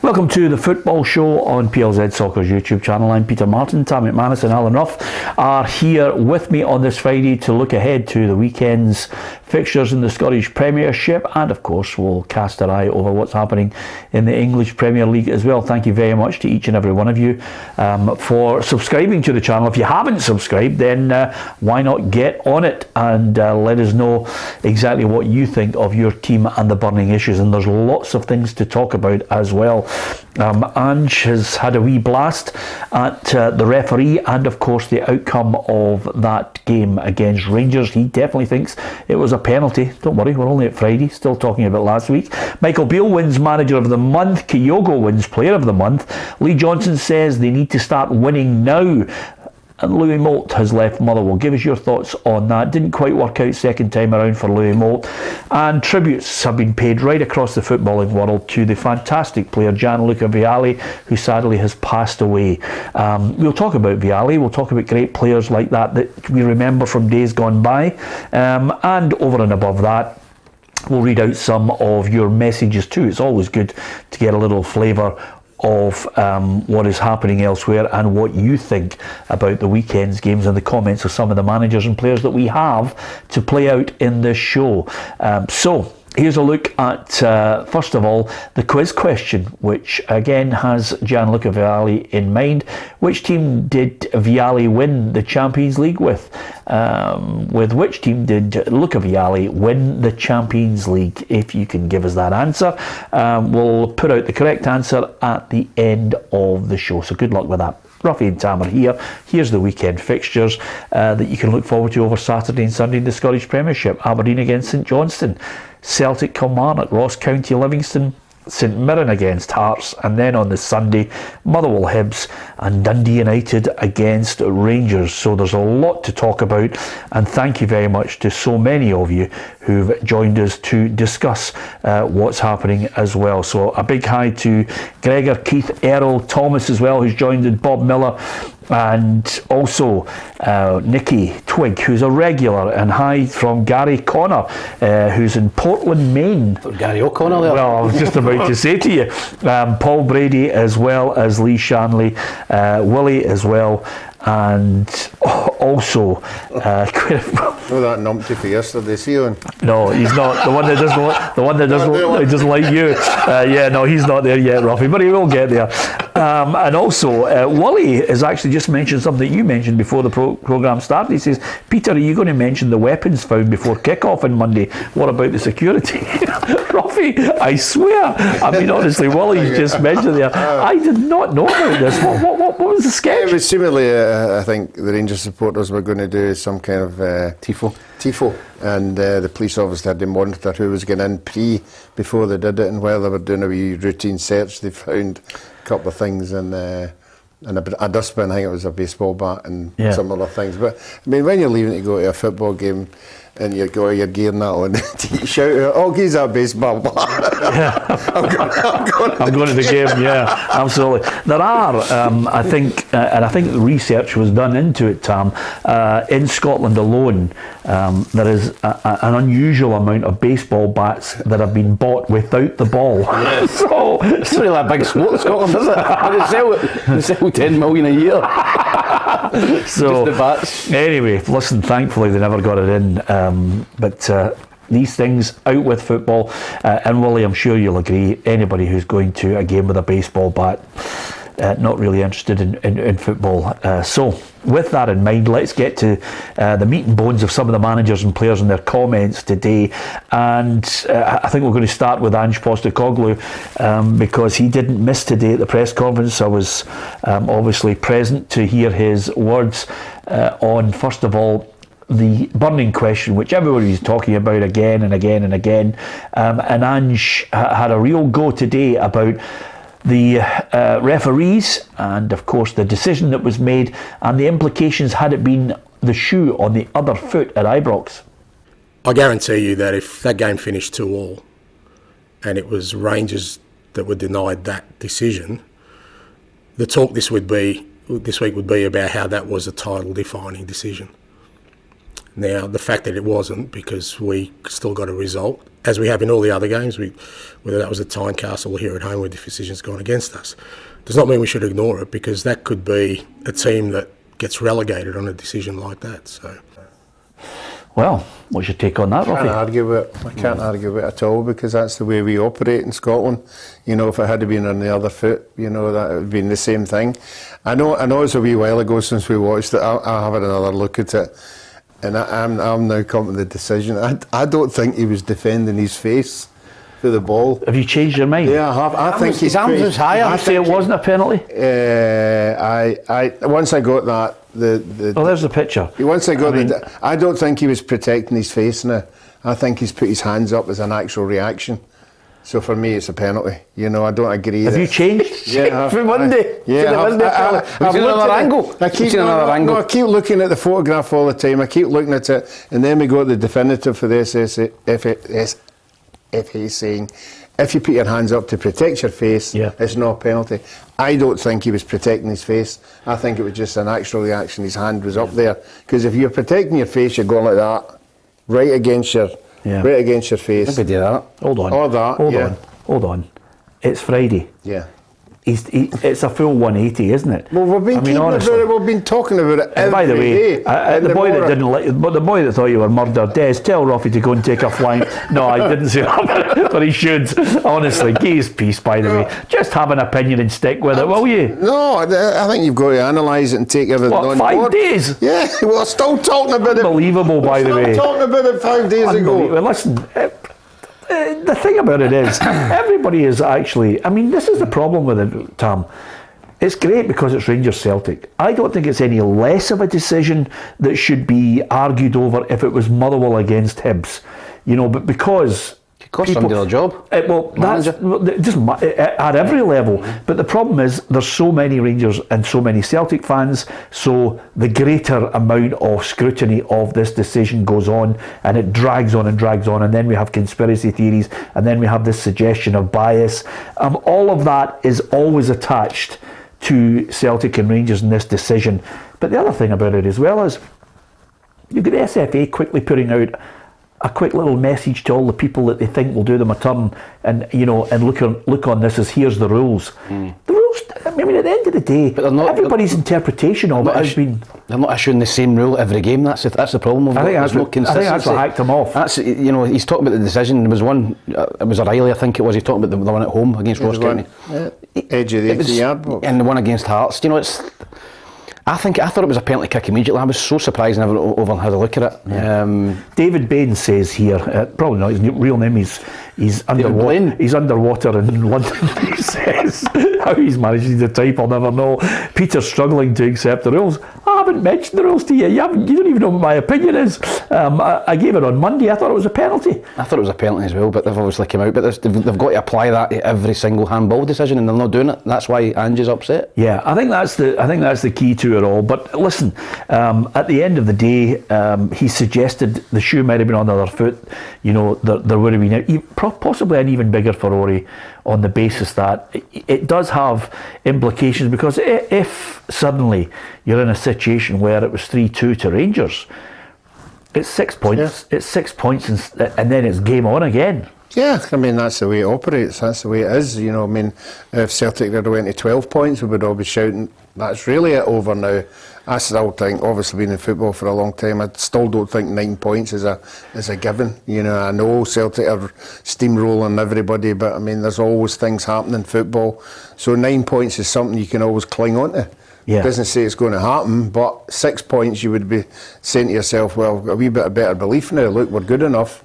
Welcome to the Football Show on PLZ Soccer's YouTube channel. I'm Peter Martin. Tam McManus and Alan Ruff are here with me on this Friday to look ahead to the weekend's fixtures in the Scottish Premiership, and of course we'll cast our eye over what's happening in the English Premier League as well. Thank you very much to each and every one of you for subscribing to the channel. If you haven't subscribed, then why not get on it and let us know exactly what you think of your team and the burning issues. And there's lots of things to talk about as well. Ange has had a wee blast at the referee and of course the outcome of that game against Rangers. He definitely thinks it was a penalty. Don't worry, we're only at Friday, still talking about last week. Michael Beale wins Manager of the Month. Kyogo wins Player of the Month. Lee Johnson says they need to start winning now. And Louis Moult has left Motherwell. Give us your thoughts on that. Didn't quite work out second time around for Louis Moult. And tributes have been paid right across the footballing world to the fantastic player Gianluca Vialli, who sadly has passed away. We'll talk about Vialli. We'll talk about great players like that we remember from days gone by. And over and above that, we'll read out some of your messages too. It's always good to get a little flavour of what is happening elsewhere and what you think about the weekend's games and the comments of some of the managers and players that we have to play out in this show. So here's a look at, first of all, the quiz question, which again has Gianluca Vialli in mind. Which team did Vialli win the Champions League with? With which team did Luca Vialli win the Champions League? If you can give us that answer, we'll put out the correct answer at the end of the show. So good luck with that. Ruffy and Tam are here. Here's the weekend fixtures that you can look forward to over Saturday and Sunday in the Scottish Premiership. Aberdeen against St Johnstone, Celtic Kilmarnock, Ross County Livingston, St Mirren against Hearts, and then on the Sunday, Motherwell Hibs and Dundee United against Rangers. So there's a lot to talk about, and thank you very much to so many of you who've joined us to discuss what's happening as well. So a big hi to Gregor, Keith, Errol, Thomas as well, who's joined us, Bob Miller, and also Nikki Twig, who's a regular, and hi from Gary Connor, who's in Portland, Maine. Gary O'Connor there. Well, I was just about to say to you, Paul Brady as well as Lee Shanley, Willie as well, and also oh, that numpty for yesterday, see you on? No, he's not. The one that doesn't like you. Yeah, no, he's not there yet, Ruffy, but he will get there. And also, Wally has actually just mentioned something you mentioned before the programme started. He says, Peter, are you going to mention the weapons found before kick-off on Monday? What about the security? Ruffy, I swear. I mean, honestly, Wally's just mentioned there. I did not know about this. What was the sketch? It was similarly, I think the Rangers supporters were going to do some kind of tifo, and the police obviously had to monitor who was getting in before they did it, and while they were doing a wee routine search, they found a couple of things and a dustbin. I think it was a baseball bat and some other things. But I mean, when you're leaving to go to a football game and you go your gear and that on, you shout out, "Oh, he's a baseball bat!" I'm going to the game. Yeah, absolutely. There are, I think the research was done into it, Tam. In Scotland alone, there is an unusual amount of baseball bats that have been bought without the ball. Yes. So it's not really a big sport in Scotland, is it? They sell 10 million a year. So just the bats. Anyway, listen, thankfully they never got it in. But these things, out with football. And Willie, I'm sure you'll agree, anybody who's going to a game with a baseball bat, not really interested in football. So with that in mind, let's get to the meat and bones of some of the managers and players and their comments today. And I think we're going to start with Ange Postecoglou, because he didn't miss today at the press conference. I was obviously present to hear his words on, first of all, the burning question, which everybody was talking about again and again and again. And Ange had a real go today about the referees and, of course, the decision that was made and the implications had it been the shoe on the other foot at Ibrox. I guarantee you that if that game finished 2-2 and it was Rangers that were denied that decision, the talk this week would be about how that was a title-defining decision. Now, the fact that it wasn't, because we still got a result, as we have in all the other games, whether that was at Tynecastle or here at home where the decision's gone against us, does not mean we should ignore it, because that could be a team that gets relegated on a decision like that. So, well, what's your take on that, Ruffy? I can't argue with it at all, because that's the way we operate in Scotland. You know, if it had been on the other foot, you know, that would have been the same thing. I know it's a wee while ago since we watched it. I'll have another look at it. And I'm now coming to the decision. I don't think he was defending his face for the ball. Have you changed your mind? Yeah, I have. I think his arms was higher. I say it wasn't a penalty. I once I got that there's the picture. Once I got I don't think he was protecting his face now. I think he's put his hands up as an actual reaction. So for me, it's a penalty. You know, I don't agree. Have you changed? Yeah, from Monday. Yeah, I've seen another angle. I keep looking at the photograph all the time. I keep looking at it, and then we got the definitive for the FA saying, if you put your hands up to protect your face, it's not a penalty. I don't think he was protecting his face. I think it was just an actual reaction. His hand was up there. Because if you're protecting your face, you're going like that, right against your face. Maybe do that. Hold on. Or that. Hold on. It's Friday. Yeah. It's a full 180, isn't it? Well, we've been talking about it every by the way, day. The boy that didn't like, but the boy that thought you were murdered, Des, tell Ruffy to go and take a flying. No, I didn't say that, but he should. Honestly, give his peace. By the way, just have an opinion and stick with it, will you? No, I think you've got to analyse it and take everything on board. 5 days? Yeah, we're still talking about it. Unbelievable, by the way. We're talking about it 5 days ago. Listen. The thing about it is, everybody is actually. I mean, this is the problem with it, Tam. It's great because it's Rangers Celtic. I don't think it's any less of a decision that should be argued over if it was Motherwell against Hibs. You know, but because it cost somebody their job. At every level. But the problem is, there's so many Rangers and so many Celtic fans, so the greater amount of scrutiny of this decision goes on, and it drags on, and then we have conspiracy theories, and then we have this suggestion of bias. All of that is always attached to Celtic and Rangers in this decision. But the other thing about it as well is, you've got the SFA quickly putting out a quick little message to all the people that they think will do them a turn, and look on this as here's the rules. The rules. I mean, at the end of the day, but everybody's interpretation of it has been. They're not issuing the same rule every game. That's the problem. I think that's what hacked them off. That's he's talking about the decision. There was one. It was O'Reilly, I think it was. He's talking about the one at home against Ross County. Edge of the 80-yard box. And the one against Hearts. I thought it was a penalty kick immediately. I was so surprised and never over had a look at it. Yeah. David Bain says here, probably not his real name. He's underwater. He's underwater in London. He says how he's managing to type, I'll never know. Peter's struggling to accept the rules. I haven't mentioned the rules to you. You don't even know what my opinion is. I gave it on Monday. I thought it was a penalty. I thought it was a penalty as well, but they've obviously come out. But they've got to apply that to every single handball decision, and they're not doing it. That's why Ange is upset. Yeah, I think that's the key to it all. But listen, at the end of the day, he suggested the shoe might have been on the other foot. You know, there would have been possibly an even bigger furore on the basis that it does have implications, because if suddenly you're in a situation where it was 3-2 to Rangers, it's 6 points. Yeah. It's 6 points, and then it's game on again. Yeah, I mean, that's the way it operates. That's the way it is. You know, I mean, if Celtic had went to 12 points, we would all be shouting, that's really it over now. I still think, obviously been in football for a long time, I still don't think 9 points is a given. You know, I know Celtic are steamrolling everybody, but I mean, there's always things happening in football. So 9 points is something you can always cling on to. Yeah. It doesn't say it's going to happen, but 6 points you would be saying to yourself, well, a wee bit of better belief now. Look, we're good enough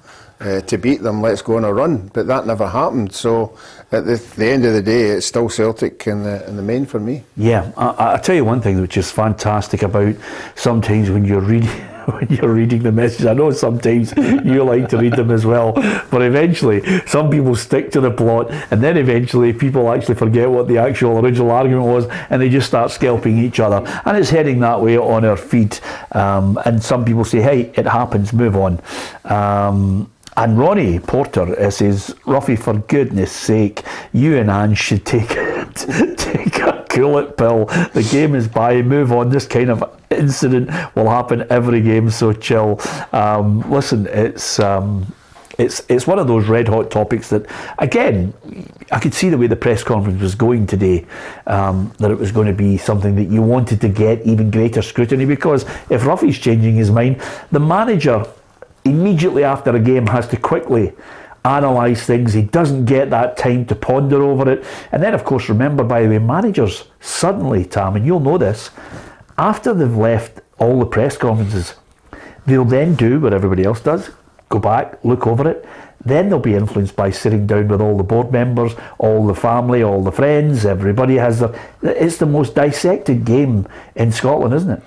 to beat them, let's go on a run. But that never happened. So at the end of the day, it's still Celtic in the main for me. Yeah, I'll tell you one thing which is fantastic about sometimes when you're reading the message. I know sometimes you like to read them as well, but eventually some people stick to the plot, and then eventually people actually forget what the actual original argument was, and they just start scalping each other, and it's heading that way on our feed. And some people say, hey, it happens, move on. And Ronnie Porter says, Ruffy, for goodness sake, you and Ange should take a cool-it pill. The game is by, move on. This kind of incident will happen every game, so chill. Listen, it's one of those red hot topics that, again, I could see the way the press conference was going today, that it was going to be something that you wanted to get even greater scrutiny, because if Ruffy's changing his mind, the manager immediately after a game has to quickly analyse things. He doesn't get that time to ponder over it. And then, of course, remember, by the way, managers suddenly, Tam, and you'll know this, after they've left all the press conferences, they'll then do what everybody else does, go back, look over it. Then they'll be influenced by sitting down with all the board members, all the family, all the friends. Everybody has their... It's the most dissected game in Scotland, isn't it?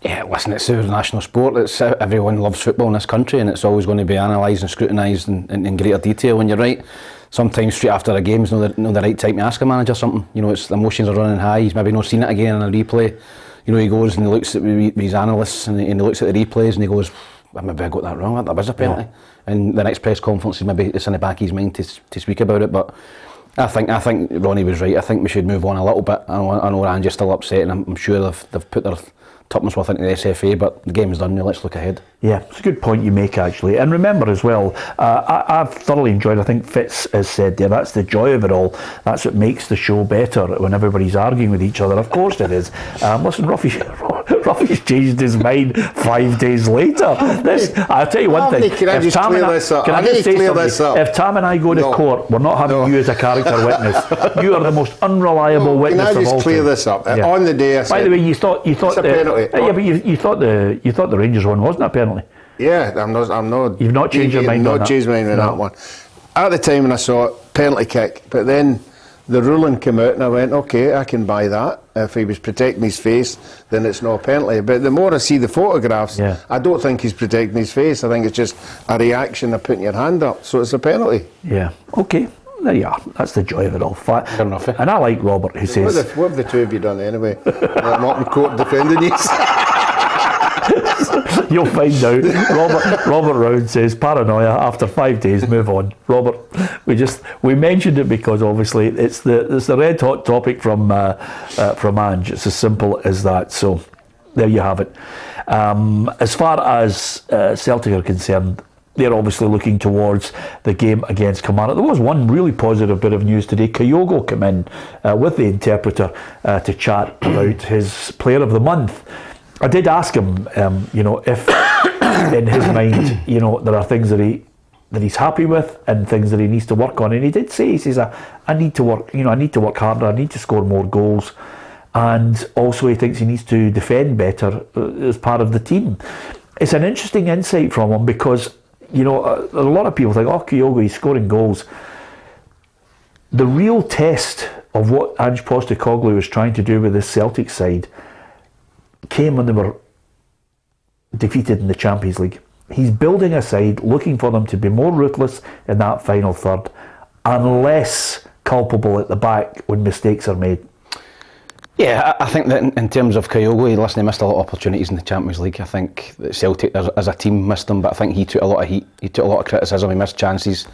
Yeah, listen, it's our national sport. It's everyone loves football in this country, and it's always going to be analysed and scrutinised in greater detail. And you're right, sometimes straight after a game is not the right time to ask a manager something. You know, it's the emotions are running high. He's maybe not seen it again in a replay. You know, he goes and he looks at his analysts and he looks at the replays and he goes, maybe I got that wrong. That was a penalty. Yeah. And the next press conference, maybe it's in the back of his mind to speak about it. But I think Ronnie was right. I think we should move on a little bit. I know Ange's still upset, and I'm sure they've put their tuppence worth into the SFA, but the game's done now. Let's look ahead. Yeah, it's a good point you make, actually. And remember as well, I've thoroughly enjoyed, I think Fitz has said there, that's the joy of it all. That's what makes the show better, when everybody's arguing with each other. Of course it is. Listen, Ruffy's changed his mind 5 days later. I'll tell you one thing. If Tam and I go to court, we're not having you as a character witness. You are the most unreliable witness of all. Can I just clear this up? Yeah. On the day I said, by the way, you thought it's a penalty. Yeah, but you thought the Rangers one wasn't a penalty. Yeah, I'm not. You've not changed your mind on that? Not changed my mind on that one. At the time when I saw it, penalty kick, but then the ruling came out and I went, okay, I can buy that. If he was protecting his face, then it's not a penalty. But the more I see the photographs, I don't think he's protecting his face. I think it's just a reaction of putting your hand up. So it's a penalty. Yeah, okay. There you are. That's the joy of it all. Fair enough. And I like Robert, who says... What have the two of you done anyway? I'm up in court defending you. You'll find out. Robert Round says, paranoia, after 5 days, move on. Robert, we mentioned it because obviously it's the red hot topic from Ange. It's as simple as that. So there you have it. As far as Celtic are concerned, they're obviously looking towards the game against Kilmarnock. There was one really positive bit of news today. Kyogo came in with the interpreter to chat about his Player of the Month. I did ask him, if in his mind, there are things that he's happy with and things that he needs to work on. And he did say, he says, I need to work, I need to work harder. I need to score more goals. And also he thinks he needs to defend better as part of the team. It's an interesting insight from him because, a lot of people think, Kyogo, he's scoring goals. The real test of what Ange Postecoglou was trying to do with this Celtic side came when they were defeated in the Champions League. He's building a side, looking for them to be more ruthless in that final third and less culpable at the back when mistakes are made. Yeah, I think that in terms of Kyogo, he missed a lot of opportunities in the Champions League. I think that Celtic as a team missed them, but I think he took a lot of heat. He took a lot of criticism. He missed chances,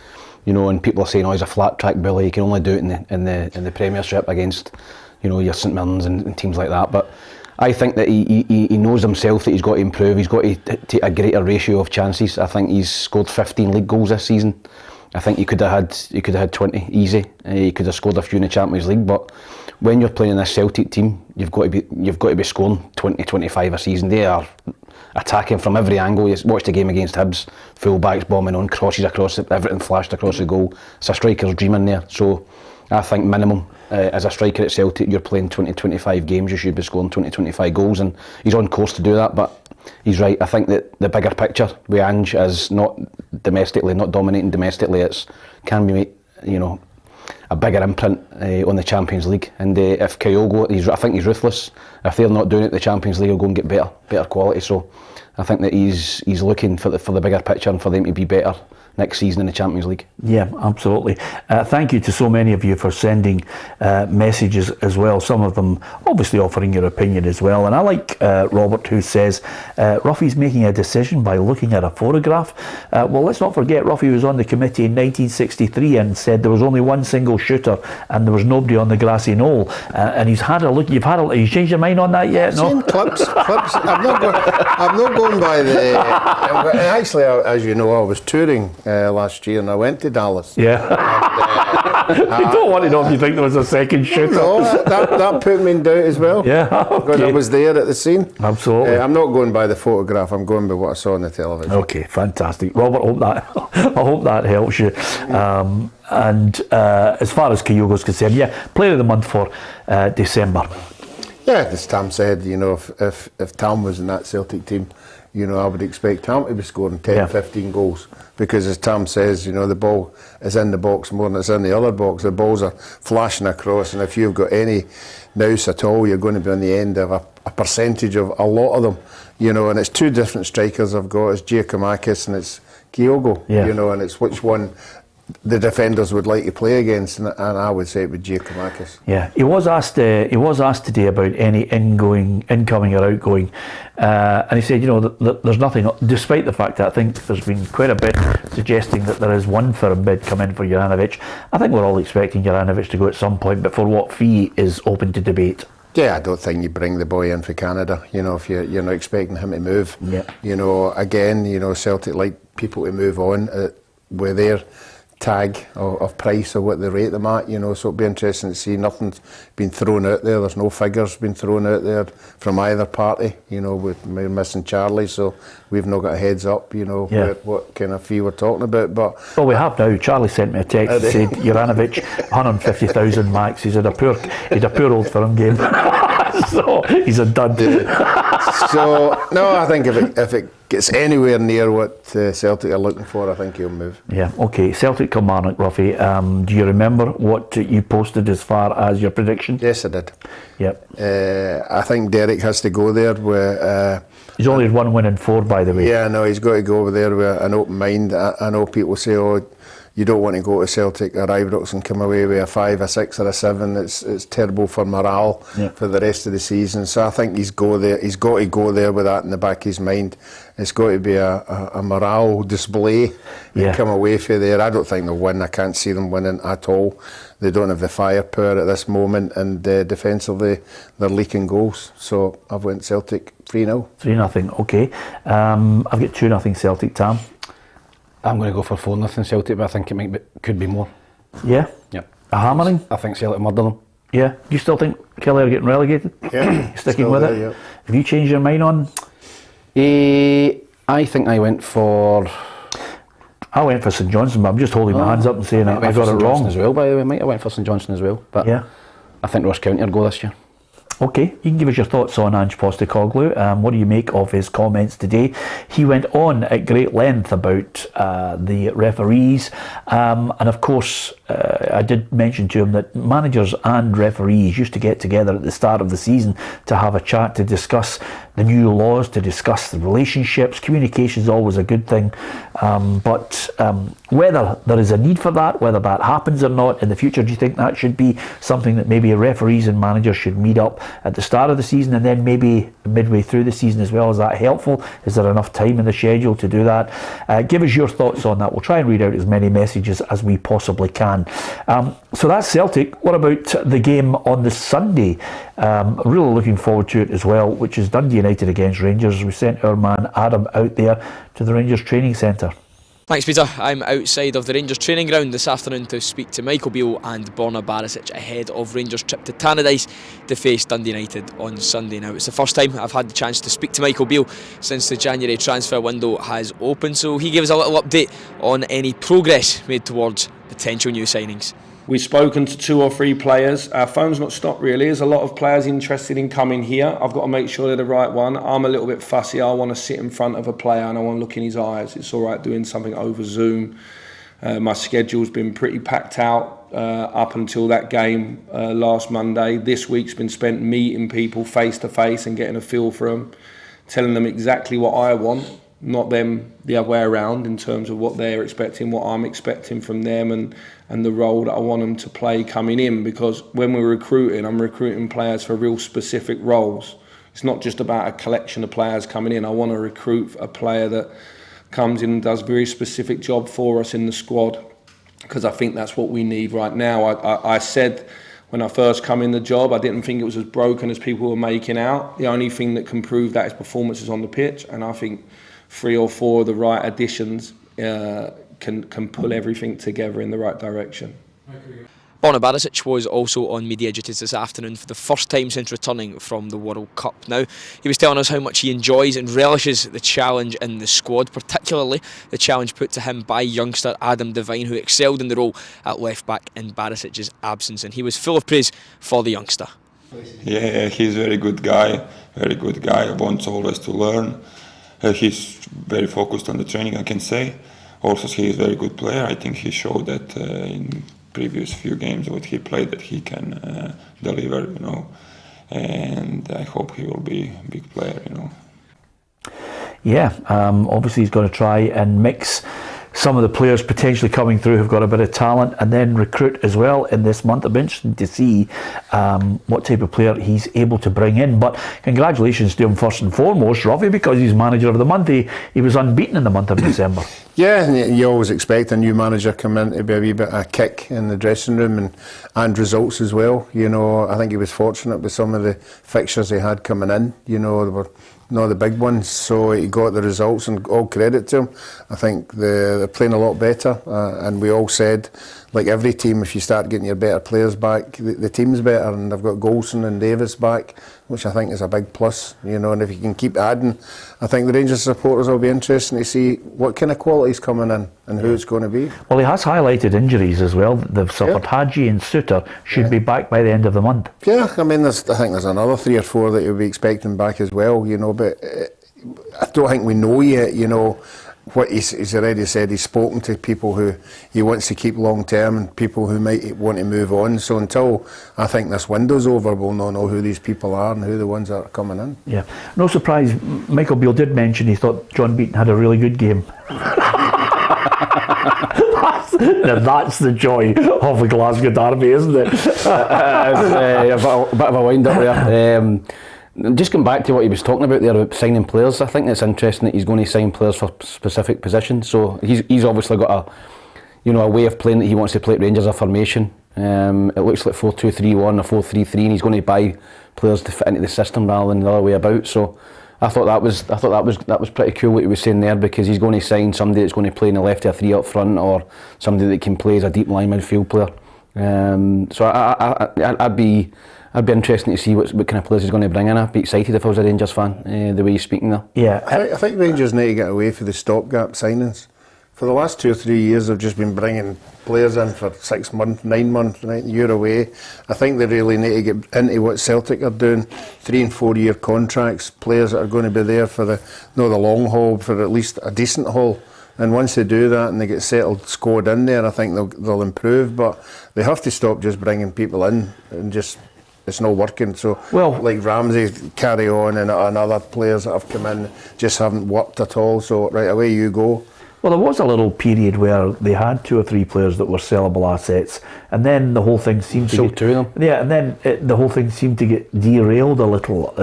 and people are saying, he's a flat track bully. He can only do it in the Premiership against, your St Mirrens and teams like that. But I think that he knows himself that he's got to improve. He's got to take a greater ratio of chances. I think he's scored 15 league goals this season. I think he could have had 20 easy. He could have scored a few in the Champions League, but when you're playing this Celtic team, you've got to be scoring 20, 25 a season. They are attacking from every angle. You watch the game against Hibs, full backs bombing on, crosses across it, everything flashed across the goal. It's a striker's dream in there. So I think minimum, as a striker at Celtic, you're playing 20, 25 games, you should be scoring 20, 25 goals, and he's on course to do that. But he's right. I think that the bigger picture with Ange is not dominating domestically. It can be, a bigger imprint on the Champions League. And if Kyogo, I think he's ruthless. If they're not doing it, the Champions League will go and get better quality. So I think that he's looking for the bigger picture and for them to be better next season in the Champions League. Yeah, absolutely. Thank you to so many of you for sending messages as well, some of them obviously offering your opinion as well. And I like Robert, who says Ruffy's making a decision by looking at a photograph. Well, let's not forget Ruffy was on the committee in 1963 and said there was only one single shooter and there was nobody on the grassy knoll. And he's had a look. Have you changed your mind on that yet? No? Seen clips. I'm not going by the... Actually, as you know, I was touring last year and I went to Dallas. Yeah. You don't want to know if you think there was a second shooter. No, that put me in doubt as well. Yeah, okay. Because I was there at the scene. Absolutely. I'm not going by the photograph, I'm going by what I saw on the television. Okay, fantastic. Robert, I hope that helps you. And as far as Kyogo's concerned, yeah, player of the month for December. Yeah, as Tam said, you know, if Tam was in that Celtic team, you know, I would expect Tam to be scoring 10, 15 goals. Because as Tam says, you know, the ball is in the box more than it's in the other box. The balls are flashing across, and if you've got any nous at all, you're going to be on the end of a percentage of a lot of them. You know, and it's two different strikers I've got. It's Giacomakis and it's Kyogo. Yeah. You know, and it's which one the defenders would like to play against, and I would say it would Giacomakis. Yeah, he was asked today about any incoming or outgoing, and he said, you know, there's nothing, despite the fact that I think there's been quite a bit suggesting that there is one firm bid come in for Juranovic. I think we're all expecting Juranovic to go at some point, but for what fee is open to debate. Yeah, I don't think you bring the boy in for Canada, you know, if you're not expecting him to move. Yeah. You know, again, you know, Celtic like people to move on with their tag of price or what they rate them at, you know, so it'll be interesting to see. Nothing's been thrown out there, there's no figures been thrown out there from either party, you know. We're missing Charlie, so we've not got a heads up, you know, what kind of fee we're talking about. But well, we have now. Charlie sent me a text that said Juranovic 150,000 max. He's had a poor old firm game. So he's a dud. So no, I think if it gets anywhere near what Celtic are looking for, I think he'll move. Yeah, okay. Celtic Kilmarnock, Ruffy. Do you remember what you posted as far as your prediction? Yes, I did. Yep. I think Derek has to go there. He's only had 1 win in 4, by the way. Yeah, no, he's got to go over there with an open mind. I know people say, oh, you don't want to go to Celtic or Ibrox and come away with a 5, a 6 or a 7. It's terrible for morale for the rest of the season. So I think he's got to go there with that in the back of his mind. It's got to be a morale display and come away from there. I don't think they'll win. I can't see them winning at all. They don't have the firepower at this moment, and defensively they're leaking goals. So I've went Celtic 3-0. 3-0, okay. I've got 2-0 Celtic, Tam. I'm going to go for 4-0 Celtic, but I think could be more. Yeah? Yeah. A hammering? I think Celtic murder them. Yeah. Do you still think Kelly are getting relegated? Yeah. Sticking with it? Yeah. Have you changed your mind on? I think I went for St Johnstone, but I'm just holding my hands up and saying I got it wrong. As well, by the way, mate. I went for St Johnstone as well, but yeah. I think Ross County will go this year. Okay, you can give us your thoughts on Ange Postecoglou. What do you make of his comments today? He went on at great length about the referees, and of course I did mention to him that managers and referees used to get together at the start of the season to have a chat, to discuss the new laws, to discuss the relationships. Communication is always a good thing, but whether there is a need for that, whether that happens or not in the future, do you think that should be something that maybe referees and managers should meet up at the start of the season and then maybe midway through the season as well? Is that helpful? Is there enough time in the schedule to do that? Give us your thoughts on that. We'll try and read out as many messages as we possibly can. So that's Celtic. What about the game on the Sunday? Really looking forward to it as well, which is Dundee United against Rangers. We sent our man Adam out there to the Rangers training centre. Thanks, Peter. I'm outside of the Rangers training ground this afternoon to speak to Michael Beale and Borna Barisic ahead of Rangers' trip to Tannadice to face Dundee United on Sunday. Now, it's the first time I've had the chance to speak to Michael Beale since the January transfer window has opened, so he gave us a little update on any progress made towards potential new signings. We've spoken to 2 or 3 players. Our phone's not stopped really. There's a lot of players interested in coming here. I've got to make sure they're the right one. I'm a little bit fussy. I want to sit in front of a player and I want to look in his eyes. It's all right doing something over Zoom. My schedule's been pretty packed out up until that game last Monday. This week's been spent meeting people face to face and getting a feel for them, telling them exactly what I want not them the other way around in terms of what they're expecting, what I'm expecting from them, and the role that I want them to play coming in. Because when we're recruiting, I'm recruiting players for real specific roles. It's not just about a collection of players coming in. I want to recruit a player that comes in and does a very specific job for us in the squad, because I think that's what we need right now. I said when I first come in the job, I didn't think it was as broken as people were making out. The only thing that can prove that is performances on the pitch, and I think 3 or 4 of the right additions can pull everything together in the right direction. Borna Barisic was also on media duties this afternoon for the first time since returning from the World Cup. Now, he was telling us how much he enjoys and relishes the challenge in the squad, particularly the challenge put to him by youngster Adam Devine, who excelled in the role at left back in Barisic's absence, and he was full of praise for the youngster. Yeah, he's a very good guy, wants always to learn. He's very focused on the training, I can say. Also, he is a very good player. I think he showed that in previous few games what he played, that he can deliver, and I hope he will be a big player, Yeah, obviously he's going to try and mix some of the players potentially coming through who've got a bit of talent, and then recruit as well in this month. It'll be interesting to see what type of player he's able to bring in. But congratulations to him first and foremost, Robbie, because he's manager of the month. He was unbeaten in the month of December. Yeah, and you always expect a new manager come in to be a wee bit of a kick in the dressing room and results as well. I think he was fortunate with some of the fixtures he had coming in. They were not the big ones, so he got the results, and all credit to him. I think they're playing a lot better, and we all said, like every team, if you start getting your better players back, the team's better, and they've got Golson and Davis back, which I think is a big plus, and if you can keep adding, I think the Rangers supporters will be interested to see what kind of quality's coming in and who it's going to be. Well, he has highlighted injuries as well. They've suffered. Hadji and Suter should be back by the end of the month. Yeah, I mean, I think there's another 3 or 4 that you'll be expecting back as well, but I don't think we know yet, what he's already said. He's spoken to people who he wants to keep long term and people who might want to move on. So until I think this window's over, we'll not know who these people are and who the ones that are coming in. Yeah, no surprise. Michael Beale did mention he thought John Beaton had a really good game. That's the joy of the Glasgow derby, isn't it? A bit of a wind up there. Just going back to what he was talking about there about signing players, I think it's interesting that he's going to sign players for specific positions. So he's obviously got a way of playing that he wants to play at Rangers, a formation. It looks like 4-2-3-1 or 4-3-3, and he's going to buy players to fit into the system rather than the other way about. So I thought that was pretty cool what he was saying there, because he's going to sign somebody that's going to play in the left of 3 up front, or somebody that can play as a deep line midfield player. So I'd be interested to see what kind of players he's going to bring in. I'd be excited if I was a Rangers fan, the way he's speaking there. Yeah, I think Rangers need to get away from the stopgap signings. For the last 2 or 3 years, they've just been bringing players in for 6 months, 9 months, right, year away. I think they really need to get into what Celtic are doing, 3 and 4 year contracts, players that are going to be there for the long haul, for at least a decent haul. And once they do that and they get settled, scored in there, I think they'll improve. But they have to stop just bringing people in and just. It's not working. So, like Ramsey, carry on, and other players that have come in just haven't worked at all. So, right away you go. Well, there was a little period where they had 2 or 3 players that were sellable assets, and then the whole thing seemed to get... 2 of them. Yeah, and then the whole thing seemed to get derailed a little,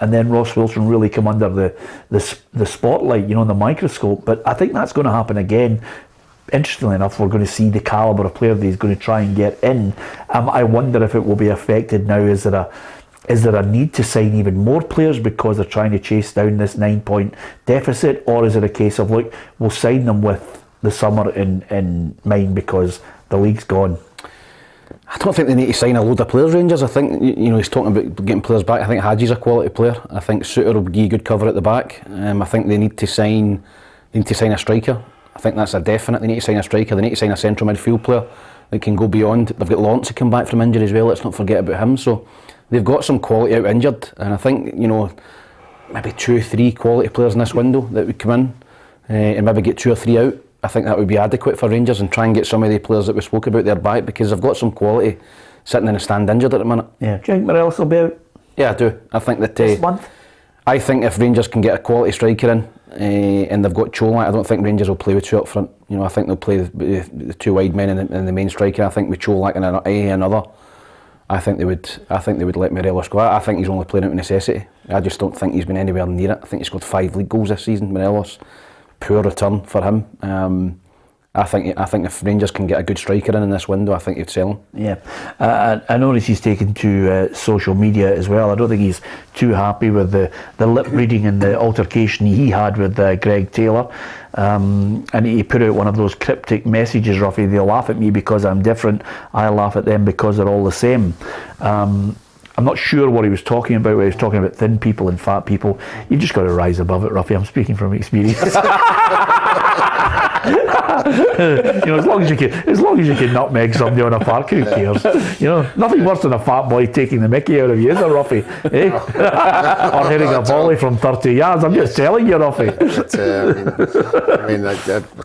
and then Ross Wilson really come under the spotlight, the microscope. But I think that's going to happen again. Interestingly enough, we're going to see the calibre of player that he's going to try and get in. I wonder if it will be affected now. Is there a need to sign even more players because they're trying to chase down this 9-point deficit, or is it a case of, look, we'll sign them with the summer in mind because the league's gone? I don't think they need to sign a load of players, Rangers. I think he's talking about getting players back. I think Hadji's a quality player. I think Suter will give good cover at the back. I think they need to sign a striker. I think that's a definite. They need to sign a striker. They need to sign a central midfield player that can go beyond. They've got Lawrence to come back from injury as well. Let's not forget about him. So they've got some quality out injured, and I think maybe 2 or 3 quality players in this window that would come in and maybe get 2 or 3 out. I think that would be adequate for Rangers, and try and get some of the players that we spoke about there back, because they've got some quality sitting in the stand injured at the minute. Yeah. Do you think Morelos will be out? Yeah, I do. I think that this month. I think if Rangers can get a quality striker in, and they've got Cholak. I don't think Rangers will play with 2 up front. You know, I think they'll play the 2 wide men and the main striker. I think with Cholak and another, I think they would let Morelos go. I think he's only playing out of necessity. I just don't think he's been anywhere near it. I think he scored 5 league goals this season, Morelos. Poor return for him. I think if Rangers can get a good striker in this window, I think you'd sell him. Yeah, I notice he's taken to social media as well. I don't think he's too happy with the lip reading and the altercation he had with Greg Taylor. And he put out one of those cryptic messages, Ruffy, they'll laugh at me because I'm different, I laugh at them because they're all the same. I'm not sure what he was talking about when he was talking about thin people and fat people. You've just got to rise above it, Ruffy. I'm speaking from experience. You know, as long as you can nutmeg somebody on a park, who cares? You know, nothing worse than a fat boy taking the mickey out of you, is there, Ruffy? Eh? Or hitting a volley from 30 yards. I'm just telling you, Ruffy.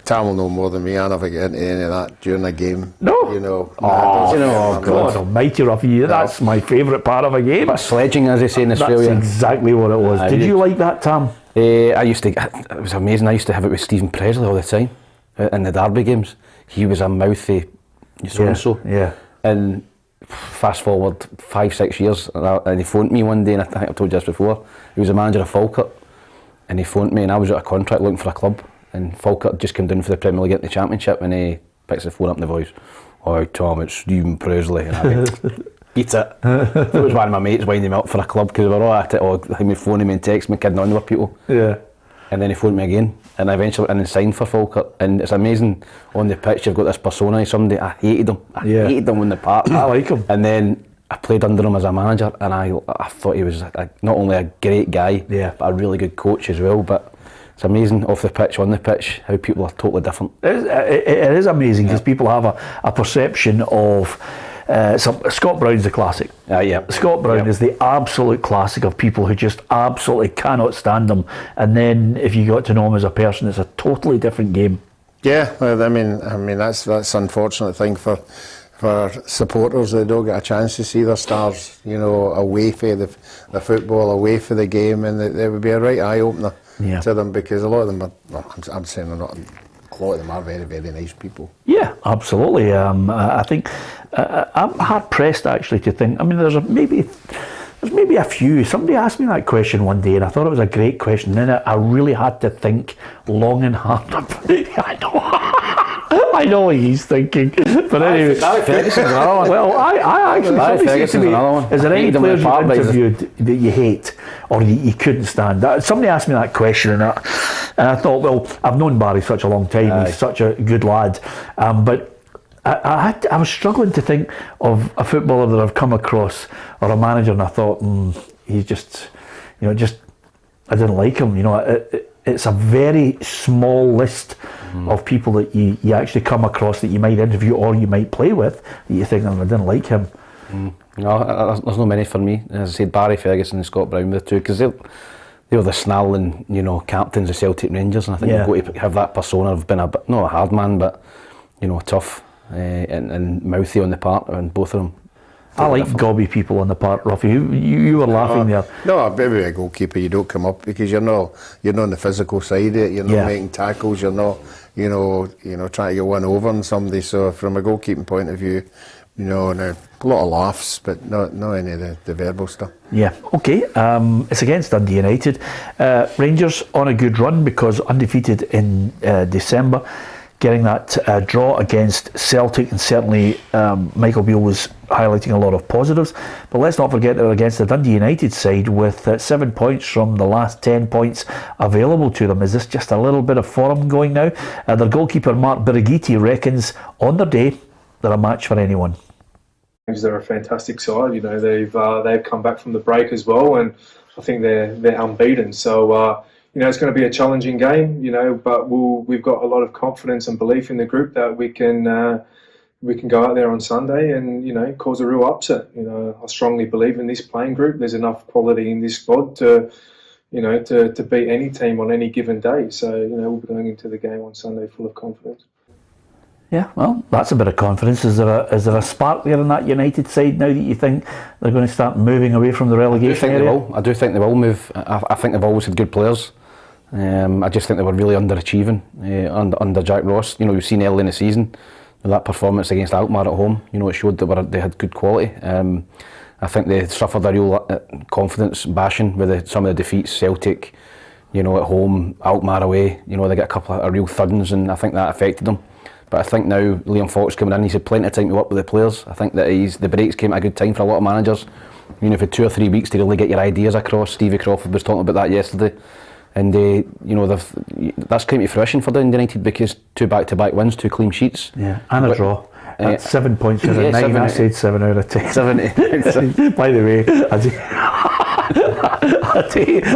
Tam will know more than me. I never get into any of that during a game. No. You know. God almighty, Ruffy. That's my favourite part of a game. But sledging, as they say in Australia. That's exactly what it was. Did you like that, Tam? It was amazing. I used to have it with Stephen Presley all the time in the derby games. He was a mouthy so-and-so. Yeah. And fast forward 5-6 years, and he phoned me one day, and I think I've told you this before. He was the manager of Falkirk, and he phoned me, and I was out of contract looking for a club, and Falkirk just came down for the Premier League at the Championship, and he picks the phone up in the voice. "Hi Tom, it's Stephen Presley." And I went, "Beat it." It was one of my mates winding me up for a club because we were all at it, he would phone me and text me, kidding on with people. Yeah. And then he phoned me again, and I eventually went in and signed for Falkirk. And it's amazing, on the pitch you've got this persona of somebody. I hated him. I hated him on the park. I like him. And then I played under him as a manager, and I thought he was not only a great guy, but a really good coach as well. But it's amazing off the pitch, on the pitch, how people are totally different. It is amazing because people have a perception of Scott Brown's the classic. Scott Brown is the absolute classic of people who just absolutely cannot stand him, and then if you got to know him as a person, it's a totally different game. Yeah, well, I mean that's unfortunate thing for supporters. They don't get a chance to see their stars, you know, away for the football, away for the game, and it would be a right eye opener to them, because a lot of them are. Well, I'm saying they're not. A lot of them are very, very nice people. Yeah, absolutely. I think I'm hard pressed actually to think. I mean, there's maybe a few. Somebody asked me that question one day, and I thought it was a great question. And then I really had to think long and hard. I know what he's thinking, but anyway. Barry Ferguson's another one. Well, I actually. Barry Ferguson's another one. Is there any players you've interviewed that you hate or you couldn't stand? Somebody asked me that question, and I thought, well, I've known Barry such a long time. He's such a good lad, but I was struggling to think of a footballer that I've come across or a manager, and I thought, he's just, I didn't like him. You know, it's a very small list of people that you actually come across that you might interview or you might play with that you think, I didn't like him. No, there's no many for me. As I said, Barry Ferguson and Scott Brown were the two, because they were the snarling, captains of Celtic Rangers, and I think you've got to have that persona of being not a hard man, but tough and mouthy on the park, and both of them. I like gobby people on the park, Ruffy. You were laughing there. No, maybe a goalkeeper, you don't come up because you're not on the physical side of it. You're not making tackles. You're not, trying to get one over on somebody. So from a goalkeeping point of view, and a lot of laughs, but not any of the verbal stuff. Yeah, okay. It's against Dundee United. Rangers on a good run because undefeated in December. Getting that draw against Celtic, and certainly Michael Beale was highlighting a lot of positives. But let's not forget they're against the Dundee United side with 7 points from the last 10 points available to them. Is this just a little bit of form going now? Their goalkeeper Mark Birighitti reckons on their day they're a match for anyone. They're a fantastic side. They've come back from the break as well, and I think they're unbeaten. So. It's going to be a challenging game, but we've got a lot of confidence and belief in the group that we can go out there on Sunday and, cause a real upset. I strongly believe in this playing group. There's enough quality in this squad to beat any team on any given day. So, we'll be going into the game on Sunday full of confidence. Yeah, well, that's a bit of confidence. Is there a spark there on that United side now that you think they're going to start moving away from the relegation area? I do think they will move. I think they've always had good players. I just think they were really underachieving under Jack Ross. You know, we've seen early in the season that performance against Alkmaar at home. You know, it showed that they had good quality. I think they suffered a real confidence bashing with some of the defeats. Celtic, you know, at home, Alkmaar away. You know, they got a couple of real thuddings, and I think that affected them. But I think now Liam Fox coming in, he's had plenty of time to work with the players. I think that the breaks came at a good time for a lot of managers. You know, for 2 or 3 weeks to really get your ideas across. Stevie Crawford was talking about that yesterday. And you know, that's came to fruition for Dundee United because 2 back-to-back wins, 2 clean sheets. Yeah, and a draw. That's 7 points out of 9. I said 7 out of 10. 7. By the way,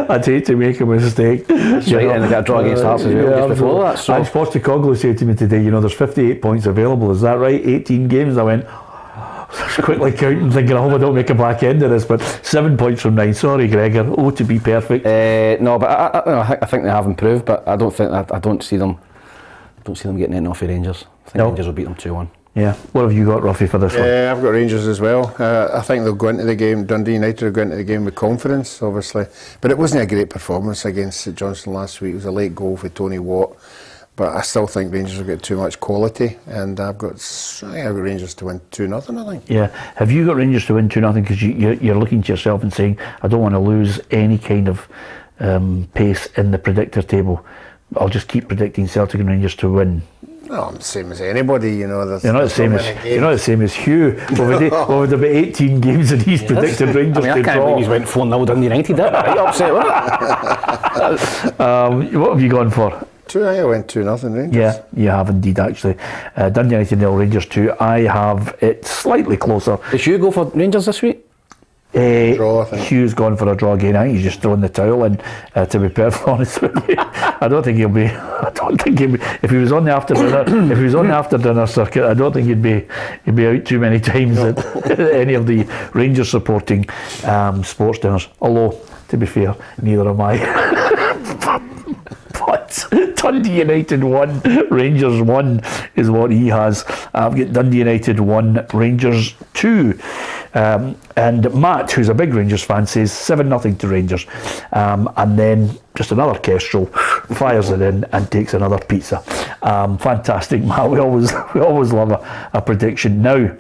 I'd hate to make a mistake. That's right, and they got a draw against Hearts as well just before that. So. Ange Postecoglou said to me today, you know, there's 58 points available. Is that right? 18 games. I went, quickly counting, thinking, I hope I don't make a back end of this, but 7 points from 9. Sorry, Gregor. Oh, to be perfect. No, but I think they have improved, but I don't see them getting anything off the Rangers. I think Rangers will beat them 2-1. Yeah. What have you got, Ruffy, for this one? I've got Rangers as well. I think they'll go into the game. Dundee United will go into the game with confidence, obviously, but it wasn't a great performance against St Johnstone last week. It was a late goal for Tony Watt. But I still think Rangers will get too much quality, and I've got Rangers to win 2-0, I think. Yeah. Have you got Rangers to win 2-0? Because you're looking to yourself and saying, I don't want to lose any kind of pace in the predictor table. I'll just keep predicting Celtic and Rangers to win. No, I'm the same as anybody, you know. You're not the same as Hugh. Over about 18 games and he's predicted Rangers to draw. I can't believe he's went 4-0 Dundee United. That right upset, wasn't it? What have you gone for? I went 2-0 Rangers. Yeah, you have indeed actually. Dundee United 0, Rangers 2. I have it slightly closer. Did you go for Rangers this week? Draw, I think. Hugh's gone for a draw again. I think he's just throwing the towel in. To be perfectly honest with you, I don't think he'll be. If he was on the after dinner, circuit, I don't think he'd be out too many times at any of the Rangers supporting sports dinners. Although, to be fair, neither am I. But Dundee United 1, Rangers 1 is what he has. I've got Dundee United 1, Rangers 2. And Matt, who's a big Rangers fan, says 7-0 to Rangers. And then just another Kestrel, fires it in and takes another pizza. Fantastic, Matt. We always love a prediction. Now,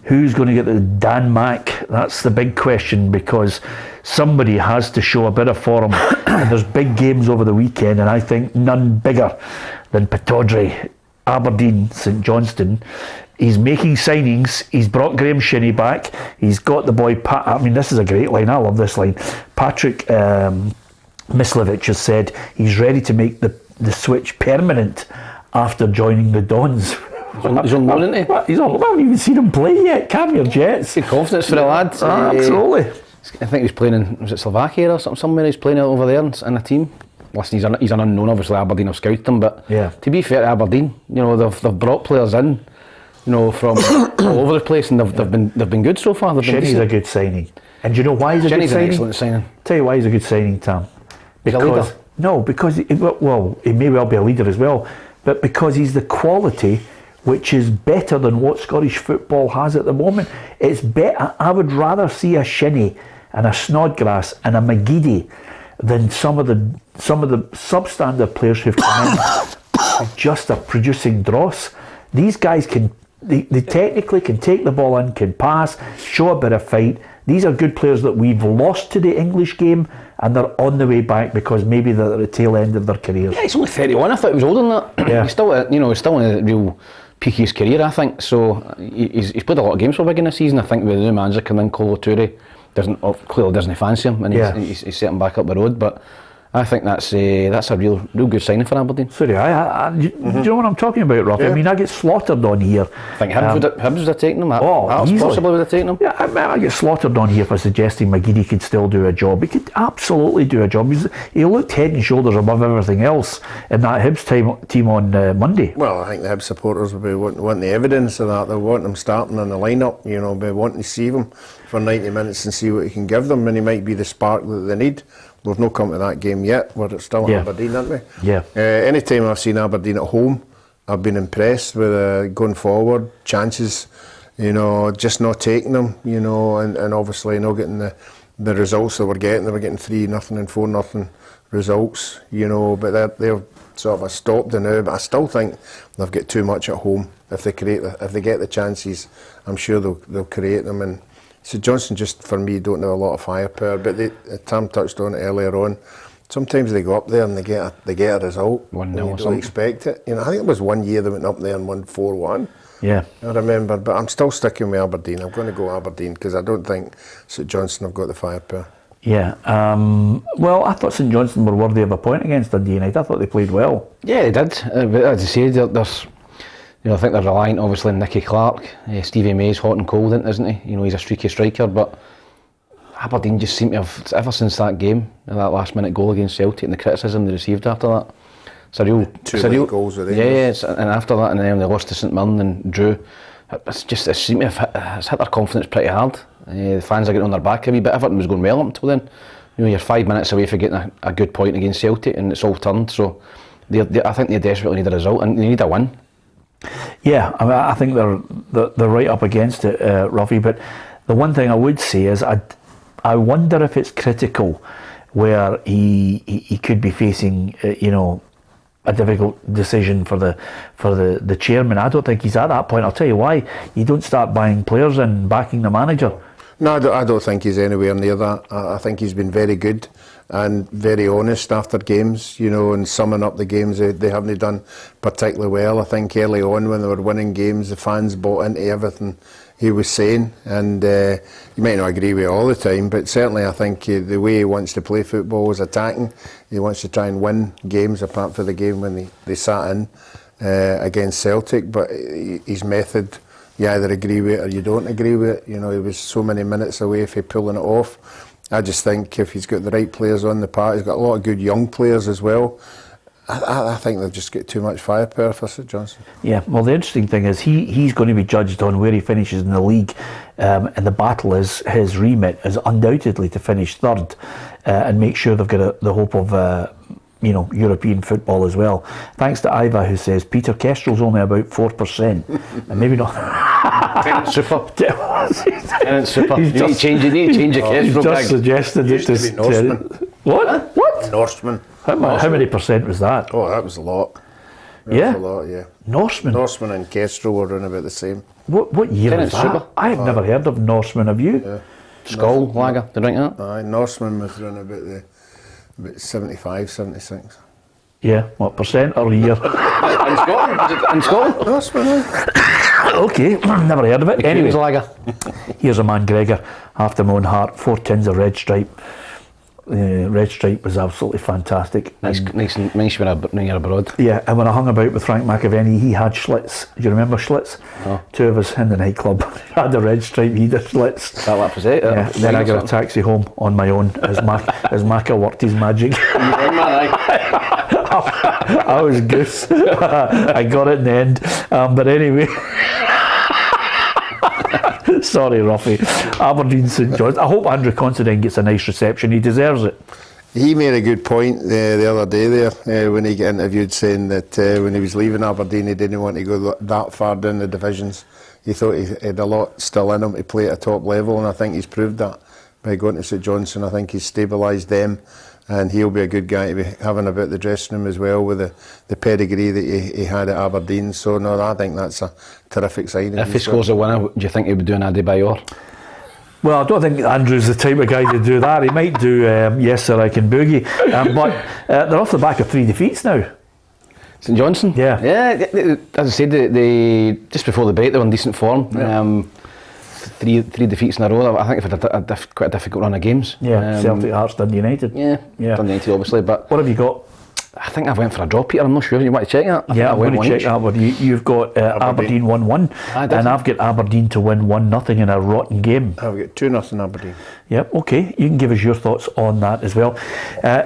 who's going to get the Dan Mack? That's the big question, because somebody has to show a bit of form. And there's big games over the weekend, and I think none bigger than Pittodrie, Aberdeen, St Johnstone. He's making signings. He's brought Graham Shinnie back. He's got the boy Pat. I mean, this is a great line. I love this line. Patrick Mislevich has said he's ready to make the switch permanent after joining the Dons. He's on loan, isn't he? I haven't even seen him play yet. Calm your jets. Good confidence for the lad. Absolutely. I think he's playing in, was it Slovakia or something? Somewhere he's playing over there in a team. Listen, he's an unknown. Obviously, Aberdeen have scouted him, but to be fair to Aberdeen, you know, they've brought players in, you know, from all over the place, and they've been good so far. Shinnie's a good signing, and do you know why he's a good signing? Shinnie's an excellent signing. Tell you why he's a good signing, Tam. Because he may well be a leader as well, but because he's the quality which is better than what Scottish football has at the moment. It's better. I would rather see a Shinnie and a Snodgrass and a McGeady than some of the substandard players who've come in just are producing dross. These guys they technically can take the ball in, can pass, show a bit of fight. These are good players that we've lost to the English game, and they're on the way back because maybe they're at the tail end of their careers. Yeah, he's only 31. I thought he was older than that. Yeah. He's still in a real peak of his career, I think. So he's played a lot of games for Wigan this season. I think with the new manager coming in, Colo Touré clearly doesn't fancy him, and he's set him back up the road. But I think that's a real good signing for Aberdeen. Sorry, do you know what I'm talking about, Rob? Yeah. I mean, I get slaughtered on here. I think Hibs would have taken him. Possibly would have taken him. Yeah, I get slaughtered on here for suggesting McGeady could still do a job. He could absolutely do a job. He looked head and shoulders above everything else in that Hibs team on Monday. Well, I think the Hibs supporters will be wanting the evidence of that. They'll want him starting in the lineup. You know, be wanting to see him for 90 minutes and see what he can give them, and he might be the spark that they need. We've not come to that game yet. We're still in Aberdeen, aren't we? Yeah. Anytime I've seen Aberdeen at home, I've been impressed with going forward, chances, you know, just not taking them, you know, and obviously not getting the results that we're getting. They were getting 3-0 and 4-0 results, you know, but they're sort of stopped now. But I still think they've got too much at home. If they get the chances, I'm sure they'll create them. And St Johnstone, just for me, don't have a lot of firepower. But Tam touched on it earlier on. Sometimes they go up there and they get a result. 1-0 You or don't something. expect it. You know, I think it was one year they went up there and won 4-1. Yeah. I remember, but I'm still sticking with Aberdeen. I'm going to go Aberdeen because I don't think St Johnstone have got the firepower. Yeah. Well, I thought St Johnstone were worthy of a point against Dundee United. I thought they played well. Yeah, they did. But as I say, there's, I think they're reliant obviously on Nicky Clark. Stevie May's hot and cold, isn't he? He's a streaky striker, but Aberdeen just seem to have, ever since that game, that last minute goal against Celtic and the criticism they received after that, it's a real... Two late goals with Rangers. And after that, and then they lost to St Mirren and drew. It's seemed to have it's hit their confidence pretty hard. The fans are getting on their back a wee bit. Everything was going well up until then. You're 5 minutes away from getting a good point against Celtic, and it's all turned. So I think they desperately need a result, and they need a win. Yeah, I think they're right up against it, Ruffy. But the one thing I would say is I wonder if it's critical where he could be facing, a difficult decision for the chairman. I don't think he's at that point. I'll tell you why. You don't start buying players and backing the manager. No, I don't think he's anywhere near that. I think he's been very good and very honest after games, and summing up the games they haven't done particularly well. I think early on when they were winning games, the fans bought into everything he was saying, and you might not agree with it all the time, but certainly I think the way he wants to play football is attacking. He wants to try and win games, apart from the game when they sat in against Celtic, but his method, you either agree with it or you don't agree with it. He was so many minutes away from pulling it off. I just think if he's got the right players on the park, he's got a lot of good young players as well. I think they've just got too much firepower for St Johnstone. Yeah, well, the interesting thing is he's going to be judged on where he finishes in the league, and the battle is his remit is undoubtedly to finish third and make sure they've got the hope of European football as well. Thanks to Iva, who says Peter Kestrel's only about 4%, and maybe not. Super. He's super. You need to change your Kestrel. He's just suggested it to be Norseman. What? Norseman. How many percent was that? Oh, that was a lot. Yeah? A lot, yeah. Norseman and Kestrel were around about the same. What year was that? Super. I have never heard of Norseman, have you? Yeah. Skull, Lager, did you drink that? Aye, Norseman was around about 75, 76. Yeah, what percent or year? In Scotland? Norseman, Okay, never heard of it. Anyway, Lager. Here's a man, Gregor, after my own heart, 4 tins of Red Stripe. Red Stripe was absolutely fantastic. Nice when you're abroad. Yeah, and when I hung about with Frank McAvenny, he had Schlitz. Do you remember Schlitz? Oh. 2 of us in the nightclub had a Red Stripe, he did Schlitz. That was it. Yeah, then I got a taxi home on my own as Macca worked his magic. I was goose. I got it in the end. But anyway... Sorry, Ruffy. Aberdeen St John's. I hope Andrew Considine gets a nice reception. He deserves it. He made a good point the other day there when he got interviewed, saying that when he was leaving Aberdeen he didn't want to go that far down the divisions. He thought he had a lot still in him to play at a top level, and I think he's proved that by going to St Johnstone. I think he's stabilised them, and he'll be a good guy to be having about the dressing room as well, with the pedigree that he had at Aberdeen. So no, I think that's a terrific signing. If he scores a winner, do you think he'll be doing Adebayor? Well, I don't think Andrew's the type of guy to do that. He might do Yes Sir I Can Boogie, but they're off the back of 3 defeats now. St Johnstone? Yeah. As I said, they just before the break they were in decent form. Yeah. 3 defeats in a row. I think they've had quite a difficult run of games. Yeah, Celtic, Hearts, Dundee United. Yeah. Dundee United obviously. But what have you got? I think I went for a draw, Peter. I'm not sure. You want to check that? I'm going to check that. But you've got Aberdeen 1-1, and I've got Aberdeen to win 1-0 in a rotten game. I've got 2-0 Aberdeen. Yep. Okay. You can give us your thoughts on that as well.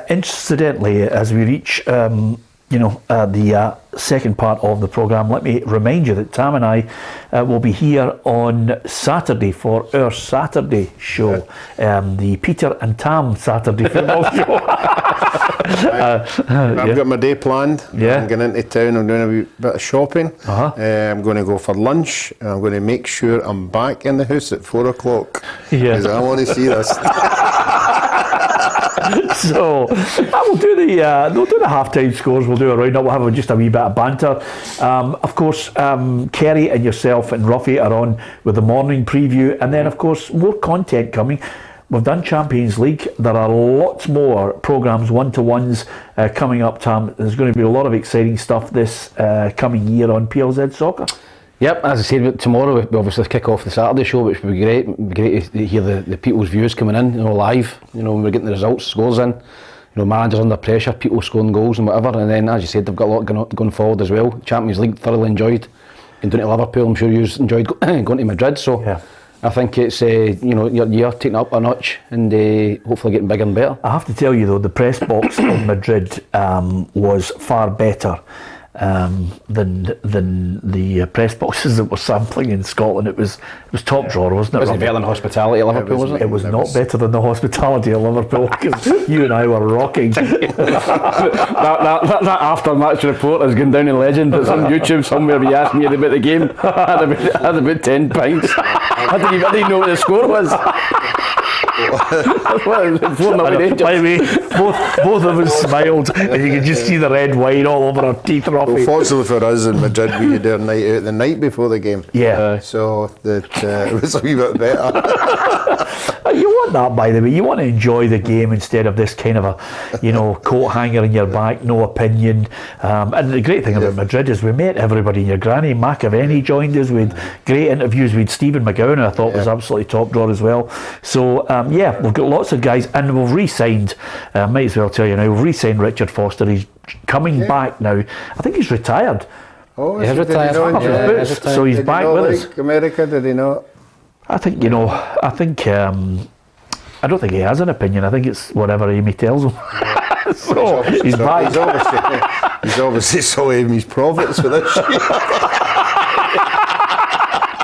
Incidentally, as we reach the second part of the programme, let me remind you that Tam and I will be here on Saturday for our Saturday show, the Peter and Tam Saturday football show. I've got my day planned. Yeah. I'm going into town, I'm doing a wee bit of shopping. I'm going to go for lunch, and I'm going to make sure I'm back in the house at 4 o'clock. Yeah. Because I want to see this. So we'll do the half-time scores. We'll do a round-up. We'll have just a wee bit of banter. Of course, Kerry and yourself and Ruffy are on with the morning preview, and then of course more content coming. We've done Champions League. There are lots more programmes, one-to-ones coming up, Tam. There's going to be a lot of exciting stuff this coming year on PLZ Soccer. Yep, as I said, tomorrow we obviously kick off the Saturday show, which would be great. It'd be great to hear the people's views coming in, live. When we're getting the results, scores in. Managers under pressure, people scoring goals and whatever. And then, as you said, they've got a lot going forward as well. Champions League, thoroughly enjoyed. Been down to Liverpool, I'm sure you've enjoyed going to Madrid. So yeah. I think it's your year taking it up a notch and hopefully getting bigger and better. I have to tell you though, the press box of Madrid was far better than the press boxes that were sampling in Scotland. It was top drawer, wasn't it? It wasn't better than the hospitality at Liverpool, was it? It was not better than the hospitality at Liverpool, because you and I were rocking. that after-match report has gone down in legend. It's on YouTube somewhere. You asked me about the game. I had about 10 pints. I didn't even know what the score was. By the way, both of us smiled, and you could just see the red wine all over our teeth. Well, fortunately for us in Madrid, we had our night out the night before the game. Yeah. So that it was a wee bit better. You want that, by the way. You want to enjoy the game instead of this kind of a, coat hanger in your back, no opinion. And the great thing about Madrid is we met everybody in your granny. McAvenny joined us. We had great interviews with Stephen McGowan, who I thought was absolutely top drawer as well. So we've got lots of guys, and we've re-signed. Might as well tell you now, we've re-signed Richard Foster. He's coming back now. I think he's retired. Oh, he's retired. So he's back with us. America, did he not? I think I don't think he has an opinion. I think it's whatever Amy tells him. So he's back. He's obviously saw Amy's profits for this year.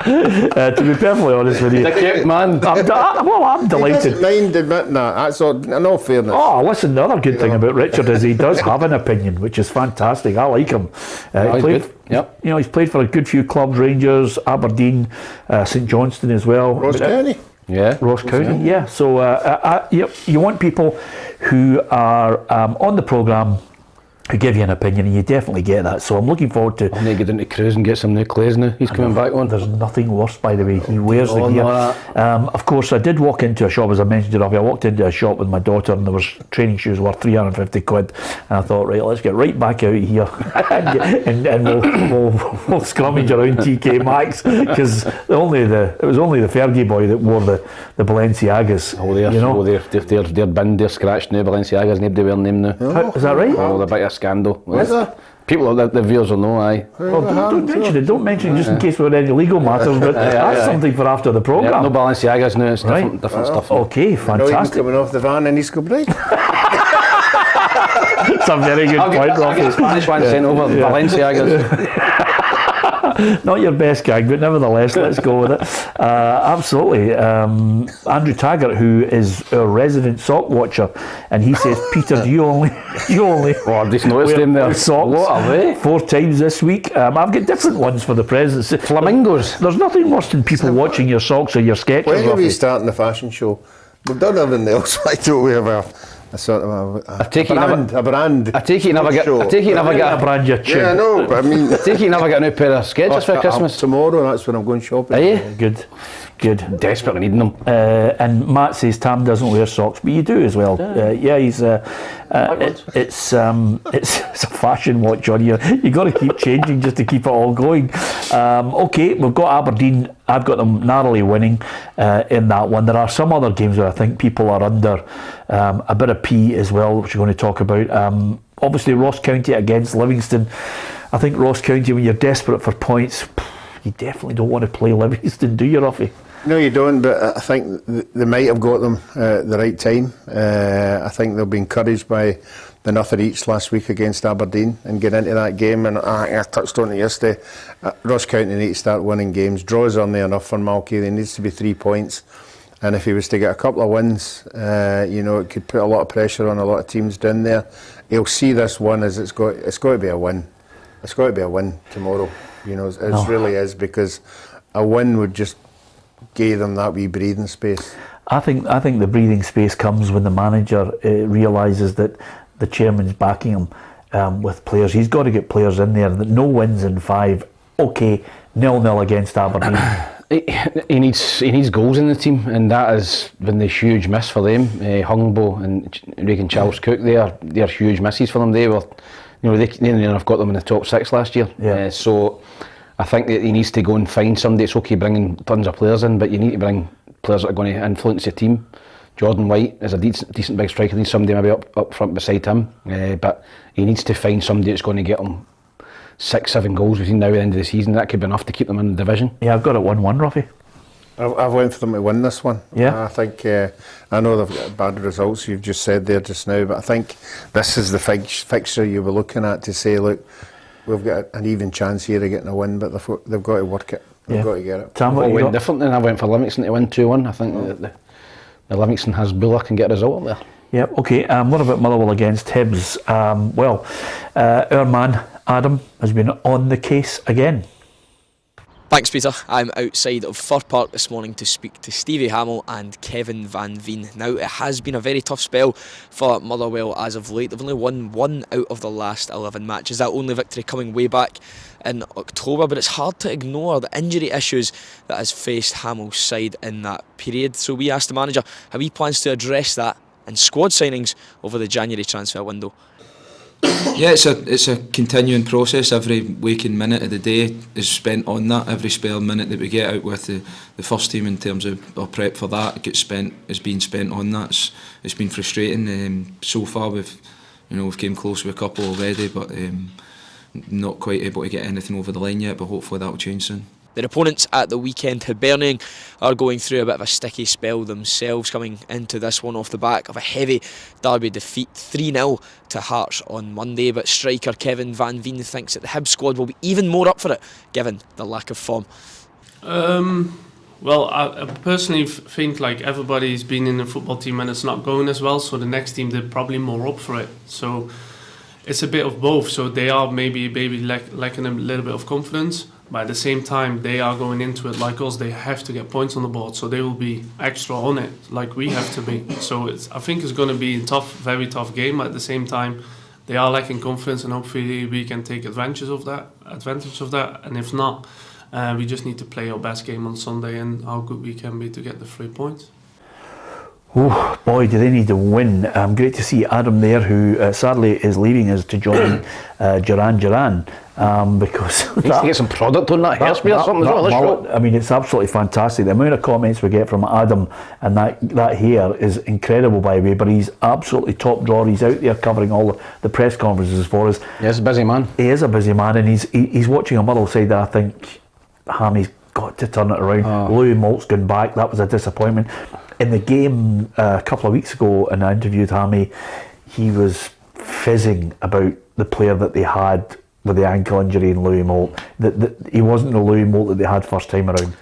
To be perfectly honest with you, man. I'm delighted. He doesn't mind admitting that. That's all. In all fairness. Oh, listen. The other good thing about Richard is he does have an opinion, which is fantastic. I like him. He's good. Yep. He's played for a good few clubs: Rangers, Aberdeen, St Johnstone as well. Ross County. Yeah, Ross County. Yeah. So you want people who are on the programme who give you an opinion, and you definitely get that. So I'm looking forward to. I'm going to get into Cruise and get some new clays now. He's coming back on. There's nothing worse, by the way. He wears the gear. Of course, I did walk into a shop, as I mentioned it off. I walked into a shop with my daughter, and there was training shoes worth 350 quid. And I thought, right, let's get right back out of here, and we'll scrummage around TK Maxx, because it was only the Fergie boy that wore the Balenciagas. They're binned, they're scratched now. Balenciagas, nobody wearing them now. Is that right? Oh, they're a bit of a scandal. Is there? People, the viewers will know, aye. Well, don't mention it just in case we're in any legal matters, but that's something for after the programme. Yeah, no Balenciagas now, it's different stuff. Okay, fantastic. Coming off the van in East Kilbride. It's a very good point, Robbie. I'll get the Spanish one sent over, Balenciagas. Not your best gag, but nevertheless, let's go with it. Absolutely. Andrew Taggart, who is our resident sock watcher, and he says, Peter, do you only Oh, I've just noticed them there. Socks what are they? 4 times this week. I've got different ones for the presents. Flamingos. There's nothing worse than people watching your socks or your sketches. When are we starting the fashion show? We've done everything else. Why don't we have a sort of a brand? I take it you never get a brand your tune. Yeah, I know, but I mean, I take it you never get a new pair of sketches for Christmas. Tomorrow, that's when I'm going shopping. Are you? Good. Desperately needing them. And Matt says Tam doesn't wear socks, but you do as well. He's. It's a fashion watch on you. You got to keep changing just to keep it all going. Okay, we've got Aberdeen. I've got them narrowly winning in that one. There are some other games where I think people are under a bit of P as well, which we're going to talk about. Obviously, Ross County against Livingston. I think Ross County, when you're desperate for points, you definitely don't want to play Livingston, do you, Ruffy? No, you don't, but I think they might have got them at the right time. I think they'll be encouraged by the nothing each last week against Aberdeen and get into that game. And I touched on it yesterday. Ross County need to start winning games. Draws aren't enough for Malky. There needs to be 3 points. And if he was to get a couple of wins, it could put a lot of pressure on a lot of teams down there. He'll see this one as it's got to be a win. It's got to be a win tomorrow. It really is, because a win would just gave them that wee breathing space. I think the breathing space comes when the manager realises that the chairman's backing him with players. He's got to get players in there. That no wins in 5. Okay, 0-0 against Aberdeen. He needs goals in the team, and that has been the huge miss for them. Hungbo and Regan Charles Cook, they're huge misses for them. They were, they have got them in the top 6 last year. Yeah. So I think that he needs to go and find somebody. It's okay bringing tons of players in, but you need to bring players that are going to influence the team. Jordan White is a decent big striker. He needs somebody maybe up front beside him, but he needs to find somebody that's going to get him 6-7 goals between now and the end of the season. That could be enough to keep them in the division. Yeah, I've got it 1-1, Ruffy. I've went for them to win this one. Yeah. I think, I know they've got bad results, you've just said there just now, but I think this is the fixture you were looking at to say, look, we've got an even chance here of getting a win, but they've got to work it. They've got to get it. Sam, what I you went got? different, and I went for Livingston to win 2-1. I think that the Livingston has Buller can get a result up there. Yep, okay. What about Motherwell against Hibs? Our man Adam has been on the case again. Thanks, Peter. I'm outside of Fir Park this morning to speak to Stevie Hamill and Kevin Van Veen. Now, it has been a very tough spell for Motherwell as of late. They've only won 1 out of the last 11 matches. That only victory coming way back in October, but it's hard to ignore the injury issues that has faced Hamill's side in that period. So we asked the manager how he plans to address that and squad signings over the January transfer window. Yeah, it's a continuing process. Every waking minute of the day is spent on that. Every spare minute that we get out with the first team in terms of our prep for that is being spent on that. It's been frustrating. So far we've came close with a couple already, but not quite able to get anything over the line yet. But hopefully that will change soon. Their opponents at the weekend, Hibernian, are going through a bit of a sticky spell themselves, coming into this one off the back of a heavy derby defeat 3-0 to Hearts on Monday. But striker Kevin Van Veen thinks that the Hibs squad will be even more up for it, given the lack of form. Well, I personally think like everybody's been in the football team and it's not going as well, so the next team, they're probably more up for it. So it's a bit of both. So they are maybe lacking a little bit of confidence, but at the same time they are going into it like us. They have to get points on the board, so they will be extra on it like we have to be. So I think it's going to be a tough, very tough game. At the same time, they are lacking confidence, and hopefully we can take advantage of that. And if not, we just need to play our best game on Sunday and how good we can be to get the 3 points. Oh boy, do they need to win. Great to see Adam there, who sadly is leaving us to join Duran, because he needs to get some product on that hairspray or something. Mullet, I mean, it's absolutely fantastic. The amount of comments we get from Adam and that hair is incredible, by the way, but he's absolutely top drawer. He's out there covering all the press conferences for us. He is a busy man. He is a busy man, and he's watching a Motherwell side that I think Hammy's got to turn it around. Louis Malt's gone back. That was a disappointment. In the game a couple of weeks ago, and I interviewed Hammy, he was fizzing about the player that they had with the ankle injury in Louis Malt. That he wasn't the Louis Malt that they had first time around.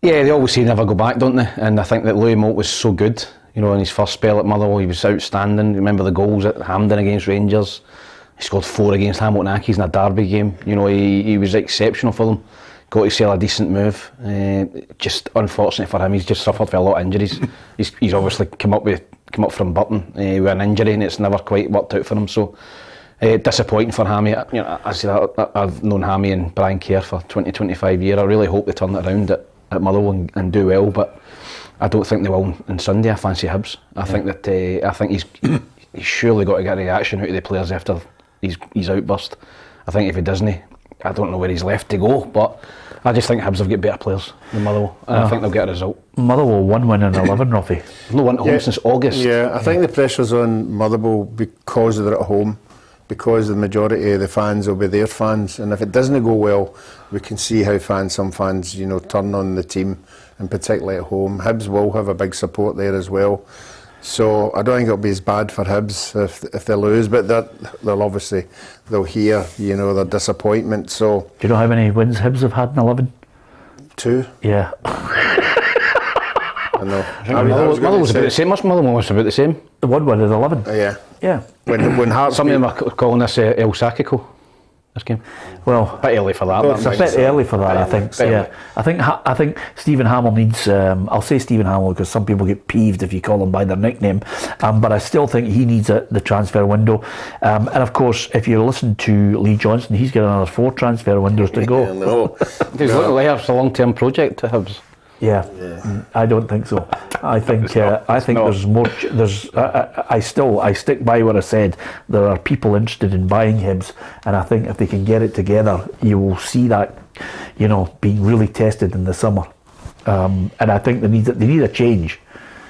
Yeah, they always say never go back, don't they? And I think that Louis Malt was so good. In his first spell at Motherwell, he was outstanding. Remember the goals at Hampden against Rangers? He scored 4 against Hamilton Accies in a derby game. He was exceptional for them. Got to sell a decent move. Just unfortunate for him, he's just suffered for a lot of injuries. he's obviously come up from Burton with an injury, and it's never quite worked out for him. So disappointing for Hammy. I've known Hammy and Brian Kerr for 20-25 years. I really hope they turn it around at Motherwell and do well, but I don't think they will on Sunday. I fancy Hibs. I think he's surely got to get a reaction out of the players after his outburst. I think if he doesn't, I don't know where he's left to go, but I just think Hibs have got better players than Motherwell, and I think they'll get a result. Motherwell 1 win in 11, Ruffy. No one at home since August. Yeah, I think the pressure's on Motherwell because they're at home, because the majority of the fans will be their fans, and if it doesn't go well, we can see how some fans turn on the team, and particularly at home. Hibs will have a big support there as well. So I don't think it'll be as bad for Hibs if they lose, but they'll hear their disappointment. So do you know how many wins Hibs have had in 11? 2. Yeah. I know. Motherwell was about the same. Motherwell was about the same. The 1 win is 11. Yeah. Yeah. When Hearts some of them are calling this El Sacico. this game. Well, A bit early for that. it's a bit early for that, I think. Yeah, I think Stephen Hamill needs. I'll say Stephen Hamill because some people get peeved if you call him by their nickname, but I still think he needs the transfer window. And of course, if you listen to Lee Johnson, he's got another 4 transfer windows to go. I know. He's looking like it's a long-term project to Hibs. Yeah, I don't think so. I think there's more. I stick by what I said. There are people interested in buying Hibs, and I think if they can get it together, you will see that, being really tested in the summer. And I think they need a change.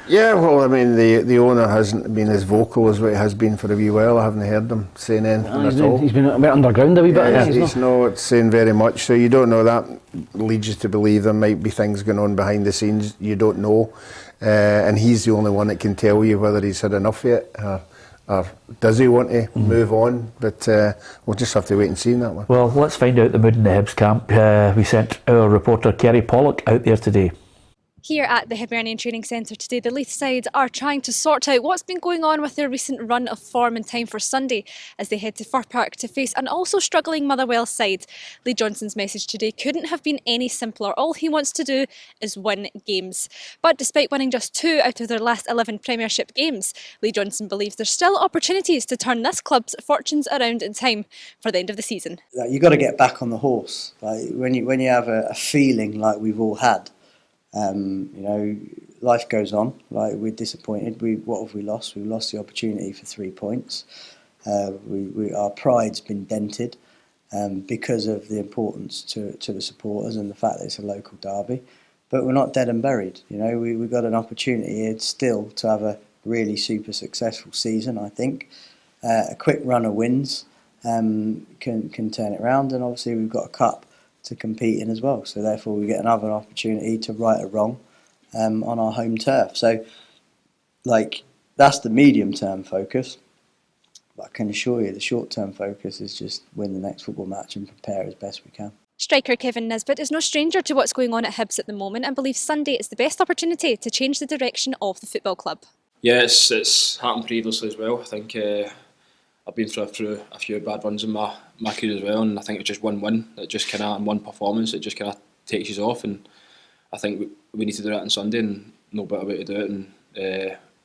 Yeah, well, I mean, the owner hasn't been as vocal as what he has been for a wee while. I haven't heard him saying anything at all. He's been a bit underground a wee bit. Yeah, he's not saying very much, so you don't know. That leads you to believe there might be things going on behind the scenes you don't know, and he's the only one that can tell you whether he's had enough yet, or does he want to move on. But we'll just have to wait and see in that one. Well, let's find out the mood in the Hibs camp. We sent our reporter Kerry Pollock out there today. Here at the Hibernian Training Centre today, the Leith side are trying to sort out what's been going on with their recent run of form in time for Sunday as they head to Fir Park to face an also struggling Motherwell side. Lee Johnson's message today couldn't have been any simpler. All he wants to do is win games. But despite winning just 2 out of their last 11 Premiership games, Lee Johnson believes there's still opportunities to turn this club's fortunes around in time for the end of the season. You've got to get back on the horse. When you have a feeling like we've all had, life goes on. We're disappointed. What have we lost? We lost the opportunity for 3 points. Our pride's been dented because of the importance to the supporters and the fact that it's a local derby. But we're not dead and buried. We've got an opportunity here still to have a really super successful season. I think a quick run of wins can turn it around, and obviously we've got a cup to compete in as well, so therefore we get another opportunity to right a wrong on our home turf. So that's the medium term focus, but I can assure you the short term focus is just win the next football match and prepare as best we can. Striker Kevin Nisbet is no stranger to what's going on at Hibs at the moment and believes Sunday is the best opportunity to change the direction of the football club. Yeah, it's happened previously as well. I think I've been through a few bad runs in my career as well, and I think it's just one win that just kind of, in one performance, it just kind of takes you off, and I think we need to do that on Sunday, and no better way to do it and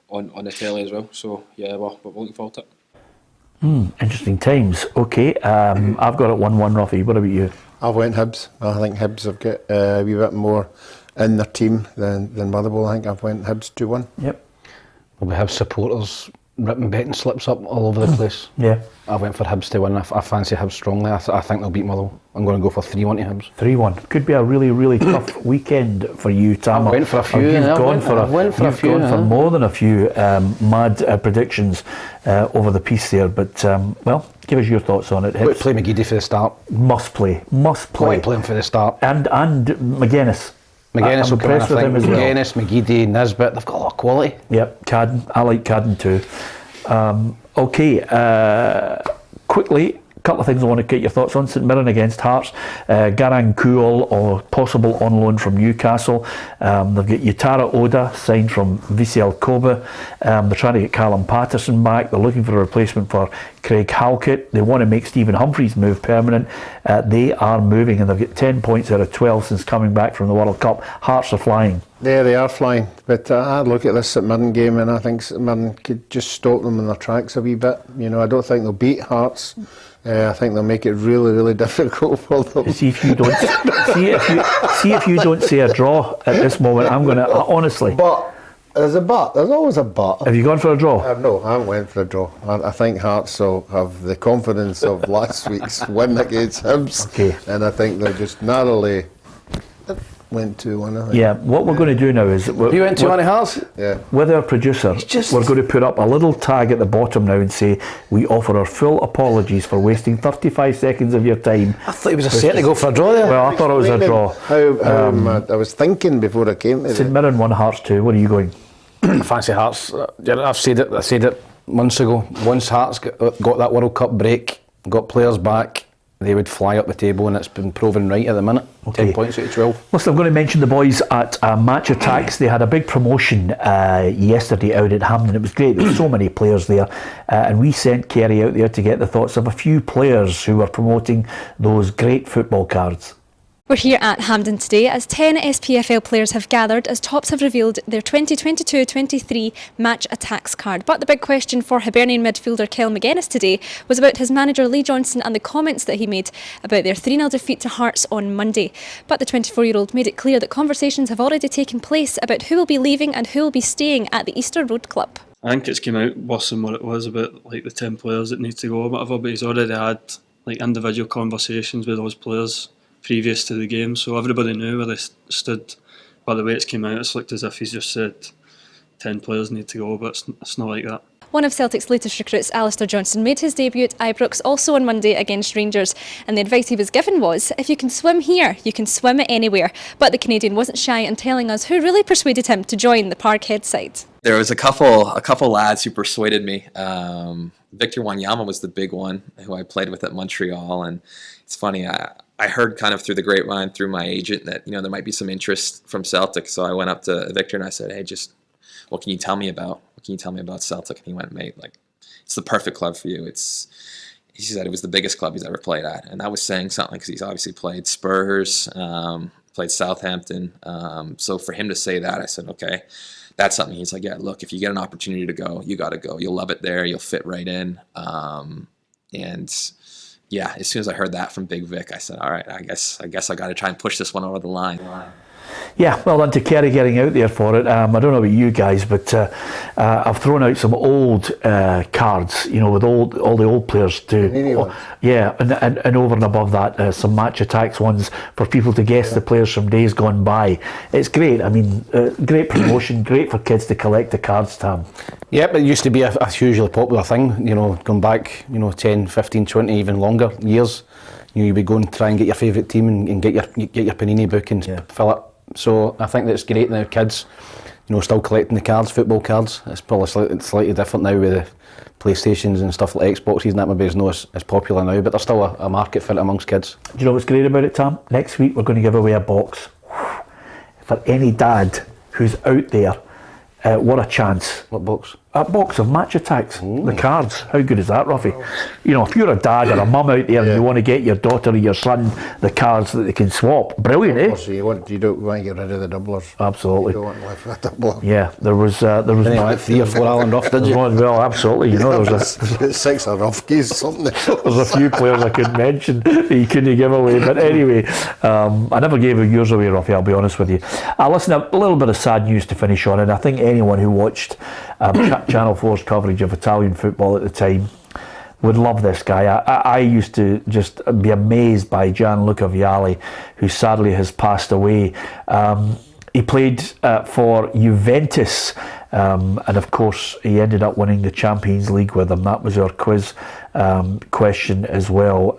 on the telly as well. So yeah, we're looking forward to it. Interesting times. Okay, I've got it 1-1, Ruffy. What about you? I've went Hibs. I think Hibs have got a wee bit more in their team than Motherwell. I think I've went Hibs 2-1. Yep. Well, we have supporters ripping betting slips up all over the place. Yeah. I went for Hibs to win. I fancy Hibs strongly. I think they'll beat Motherwell. I'm going to go for 3-1 to Hibs. 3-1. Could be a really, really tough weekend for you, Tam. I went for a few. You've gone for more than a few mad predictions over the piece there. But, well, give us your thoughts on it. Hibs play McGeady for the start. Must play. Play him for the start. And McGuinness. McGuinness will come in, I think. As well. McGuinness, McGeady, Nisbet, they've got a lot of quality. Yep, Cadden. I like Cadden too. Quickly, a couple of things I want to get your thoughts on. St Mirren against Hearts. Garang Kuol, or possible on loan from Newcastle. They've got Yutara Oda, signed from Vialli Kobe. They're trying to get Callum Patterson back. They're looking for a replacement for Craig Halkett. They want to make Stephen Humphrys' move permanent. They are moving, and they've got 10 points out of 12 since coming back from the World Cup. Hearts are flying. Yeah, they are flying. But I look at this St Mirren game, and I think St Mirren could just stop them in their tracks a wee bit. I don't think they'll beat Hearts. I think they'll make it really, really difficult for them. See if you don't say a draw at this moment. I'm going to honestly. But there's a but. There's always a but. Have you gone for a draw? No, I haven't went for a draw. I think Hearts will have the confidence of last week's win against Hibs. Okay. And I think they'll just narrowly went 2-1, I think. Yeah, what we're going to do now is... You went 2-1 Hearts? Yeah. With our producer, we're going to put up a little tag at the bottom now and say, we offer our full apologies for wasting 35 seconds of your time. I thought it was a set to go for a draw there. Well, I thought it was a draw. I was thinking before I came to St Mirren 1, Hearts 2. What are you going? Fancy Hearts. I said it months ago. Once Hearts got that World Cup break, got players back, they would fly up the table, and it's been proven right at the minute. Okay. 10 points out of 12. Listen, I'm going to mention the boys at Match Attacks. They had a big promotion yesterday out at Hampden. It was great. There were so many players there, and we sent Kerry out there to get the thoughts of a few players who were promoting those great football cards. We're here at Hampden today as 10 SPFL players have gathered as Tops have revealed their 2022-23 Match Attacks card. But the big question for Hibernian midfielder Kel McGuinness today was about his manager Lee Johnson and the comments that he made about their 3-0 defeat to Hearts on Monday. But the 24-year-old made it clear that conversations have already taken place about who will be leaving and who will be staying at the Easter Road Club. I think it's come out worse than what it was about like the 10 players that need to go or whatever, but he's already had like individual conversations with those players previous to the game, so everybody knew where they stood. By the way it's came out, it's looked as if he's just said 10 players need to go, but it's not like that. One of Celtic's latest recruits, Alistair Johnson, made his debut at Ibrox also on Monday against Rangers, and the advice he was given was, if you can swim here, you can swim anywhere. But the Canadian wasn't shy in telling us who really persuaded him to join the Parkhead side. There was a couple lads who persuaded me. Victor Wanyama was the big one, who I played with at Montreal, and it's funny, I heard kind of through the grapevine, through my agent, that there might be some interest from Celtic. So I went up to Victor and I said, "Hey, just what can you tell me about Celtic?" And he went, "Mate, like it's the perfect club for you." He said it was the biggest club he's ever played at, and that was saying something because he's obviously played Spurs, played Southampton. So for him to say that, I said, "Okay, that's something." He's like, "Yeah, look, if you get an opportunity to go, you got to go. You'll love it there. You'll fit right in." And yeah, as soon as I heard that from Big Vic, I said, all right, I guess I got to try and push this one over the line. Yeah, well done to Kerry getting out there for it. I don't know about you guys, but I've thrown out some old cards, with all the old players too. Yeah, and over and above that, some Match Attacks ones for people to guess the players from days gone by. It's great. I mean, great promotion, great for kids to collect the cards, Tam. Yep, it used to be a hugely popular thing, going back, 10, 15, 20, even longer years. You'd be going to try and get your favourite team and get your Panini book and fill it. So I think that's great now. Kids, still collecting the cards, football cards. It's probably slightly different now with the PlayStations and stuff like Xboxes and that maybe is not as popular now, but there's still a market for it amongst kids. Do you know what's great about it, Tam? Next week we're going to give away a box for any dad who's out there. What a chance. What box? A box of Match Attacks, the cards. How good is that, Ruffy? If you're a dad or a mum out there and you want to get your daughter or your son the cards that they can swap, brilliant, eh? So you don't want to get rid of the doublers. Absolutely. You don't want to live with a doubler. Yeah, there was like 3 or 4 Alan Ruff, did you? Well, absolutely. There was 6 of Ruff keys, something. There's a few players I couldn't mention that you couldn't give away, but anyway, I never gave yours away, Ruffy, I'll be honest with you. Listen, a little bit of sad news to finish on, and I think anyone who watched Channel 4's coverage of Italian football at the time would love this guy. I used to just be amazed by Gianluca Vialli, who sadly has passed away. He played for Juventus, and of course he ended up winning the Champions League with them. That was our quiz question as well.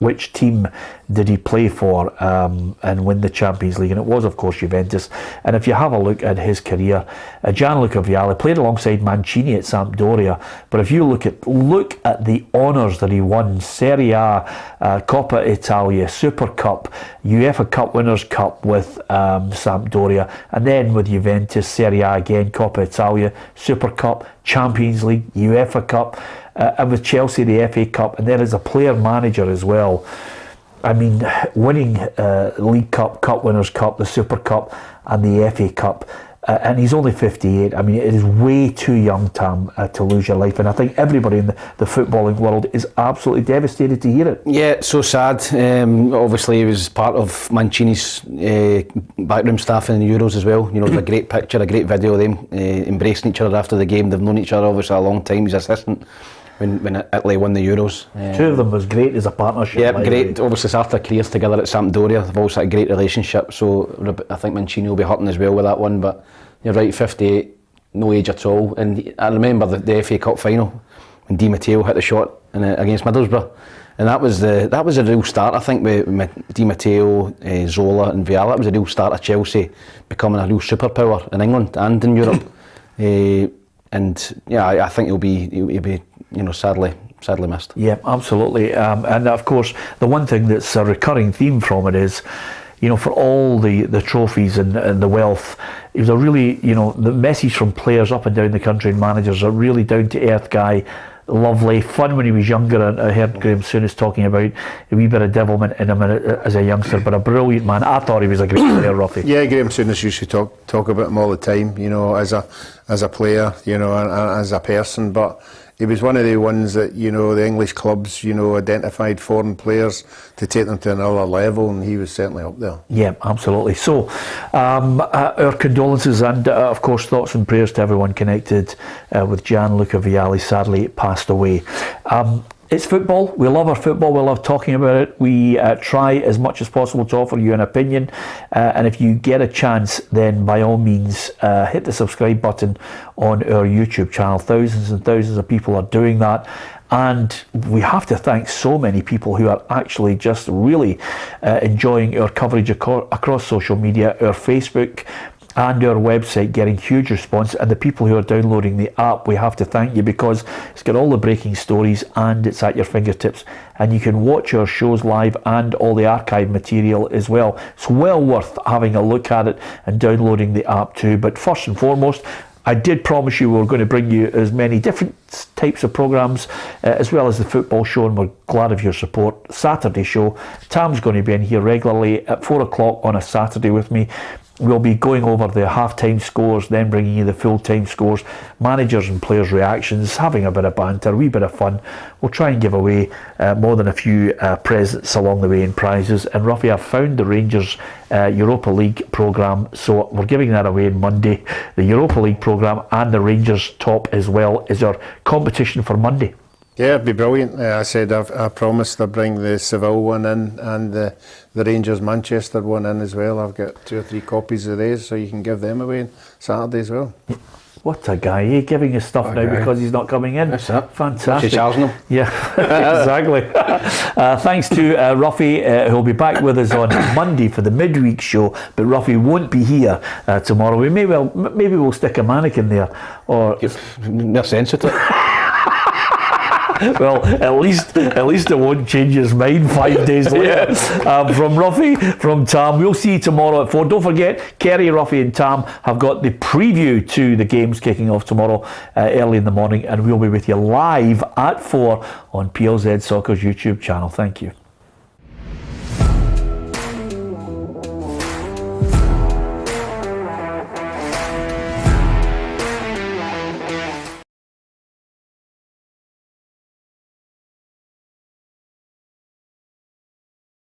Which team did he play for and win the Champions League? And it was, of course, Juventus. And if you have a look at his career, Gianluca Vialli played alongside Mancini at Sampdoria. But if you look at the honours that he won: Serie A, Coppa Italia, Super Cup, UEFA Cup Winners' Cup with Sampdoria, and then with Juventus, Serie A again, Coppa Italia, Super Cup, Champions League, UEFA Cup. And with Chelsea, the FA Cup, and then as a player manager as well. I mean, winning League Cup, Cup Winners' Cup, the Super Cup, and the FA Cup. And he's only 58. I mean, it is way too young, Tam, to lose your life. And I think everybody in the footballing world is absolutely devastated to hear it. Yeah, it's so sad. Obviously, he was part of Mancini's backroom staff in the Euros as well. There's a great picture, a great video of them embracing each other after the game. They've known each other obviously a long time. He's assistant when Italy won the Euros. Two of them was great as a partnership. Yeah, great. Obviously started their careers together at Sampdoria. They've also had a great relationship, so I think Mancini will be hurting as well with that one. But you're right, 58, no age at all. And I remember the FA Cup final when Di Matteo hit the shot against Middlesbrough, and that was a real start, I think, with Di Matteo, Zola and Vialli. That was a real start of Chelsea becoming a real superpower in England and in Europe. And yeah, I think he'll be sadly sadly missed. Yeah, absolutely. And of course, the one thing that's a recurring theme from it is, you know, for all the trophies and the wealth, he was a really, you know, the message from players up and down the country and managers, a really down-to-earth guy, lovely, fun when he was younger. And I heard Graham Souness talking about a wee bit of devilment in him as a youngster, but a brilliant man. I thought he was a great player, Ruffy. Yeah, Graham Souness used to talk about him all the time, you know, as a player, you know, and as a person, but he was one of the ones that, you know, the English clubs, you know, identified foreign players to take them to another level, and he was certainly up there. Yeah, absolutely. So, our condolences and, of course, thoughts and prayers to everyone connected with Gianluca Vialli, sadly passed away. It's football. We love our football. We love talking about it. We try as much as possible to offer you an opinion. And if you get a chance, then by all means, hit the subscribe button on our YouTube channel. Thousands and thousands of people are doing that. And we have to thank so many people who are actually just really enjoying our coverage across social media, our Facebook and our website, getting huge response. And the people who are downloading the app, we have to thank you, because it's got all the breaking stories and it's at your fingertips, and you can watch our shows live and all the archive material as well. It's well worth having a look at it and downloading the app too. But first and foremost, I did promise you we were going to bring you as many different types of programmes as well as the football show, and we're glad of your support. Saturday show, Tam's going to be in here regularly at 4 o'clock on a Saturday with me. We'll be going over the half-time scores, then bringing you the full-time scores, managers and players' reactions, having a bit of banter, a wee bit of fun. We'll try and give away more than a few presents along the way in prizes. And Ruffy, I've found the Rangers Europa League programme, so we're giving that away on Monday. The Europa League programme and the Rangers top as well is our competition for Monday. Yeah, it'd be brilliant. I said I promised to bring the Seville one in and the Rangers Manchester one in as well. I've got 2 or 3 copies of these, so you can give them away on Saturday as well. What a guy, eh? Giving his stuff now because he's not coming in. That's it. Fantastic. Charging him. Yeah, exactly. Thanks to Ruffy, who'll be back with us on Monday for the midweek show, but Ruffy won't be here tomorrow. Maybe we'll stick a mannequin there, or they're sensitive. Well, at least it won't change his mind 5 days later. From Ruffy, from Tam, we'll see you tomorrow at 4. Don't forget, Kerry, Ruffy and Tam have got the preview to the games kicking off tomorrow early in the morning, and we'll be with you live at 4 on PLZ Soccer's YouTube channel. Thank you.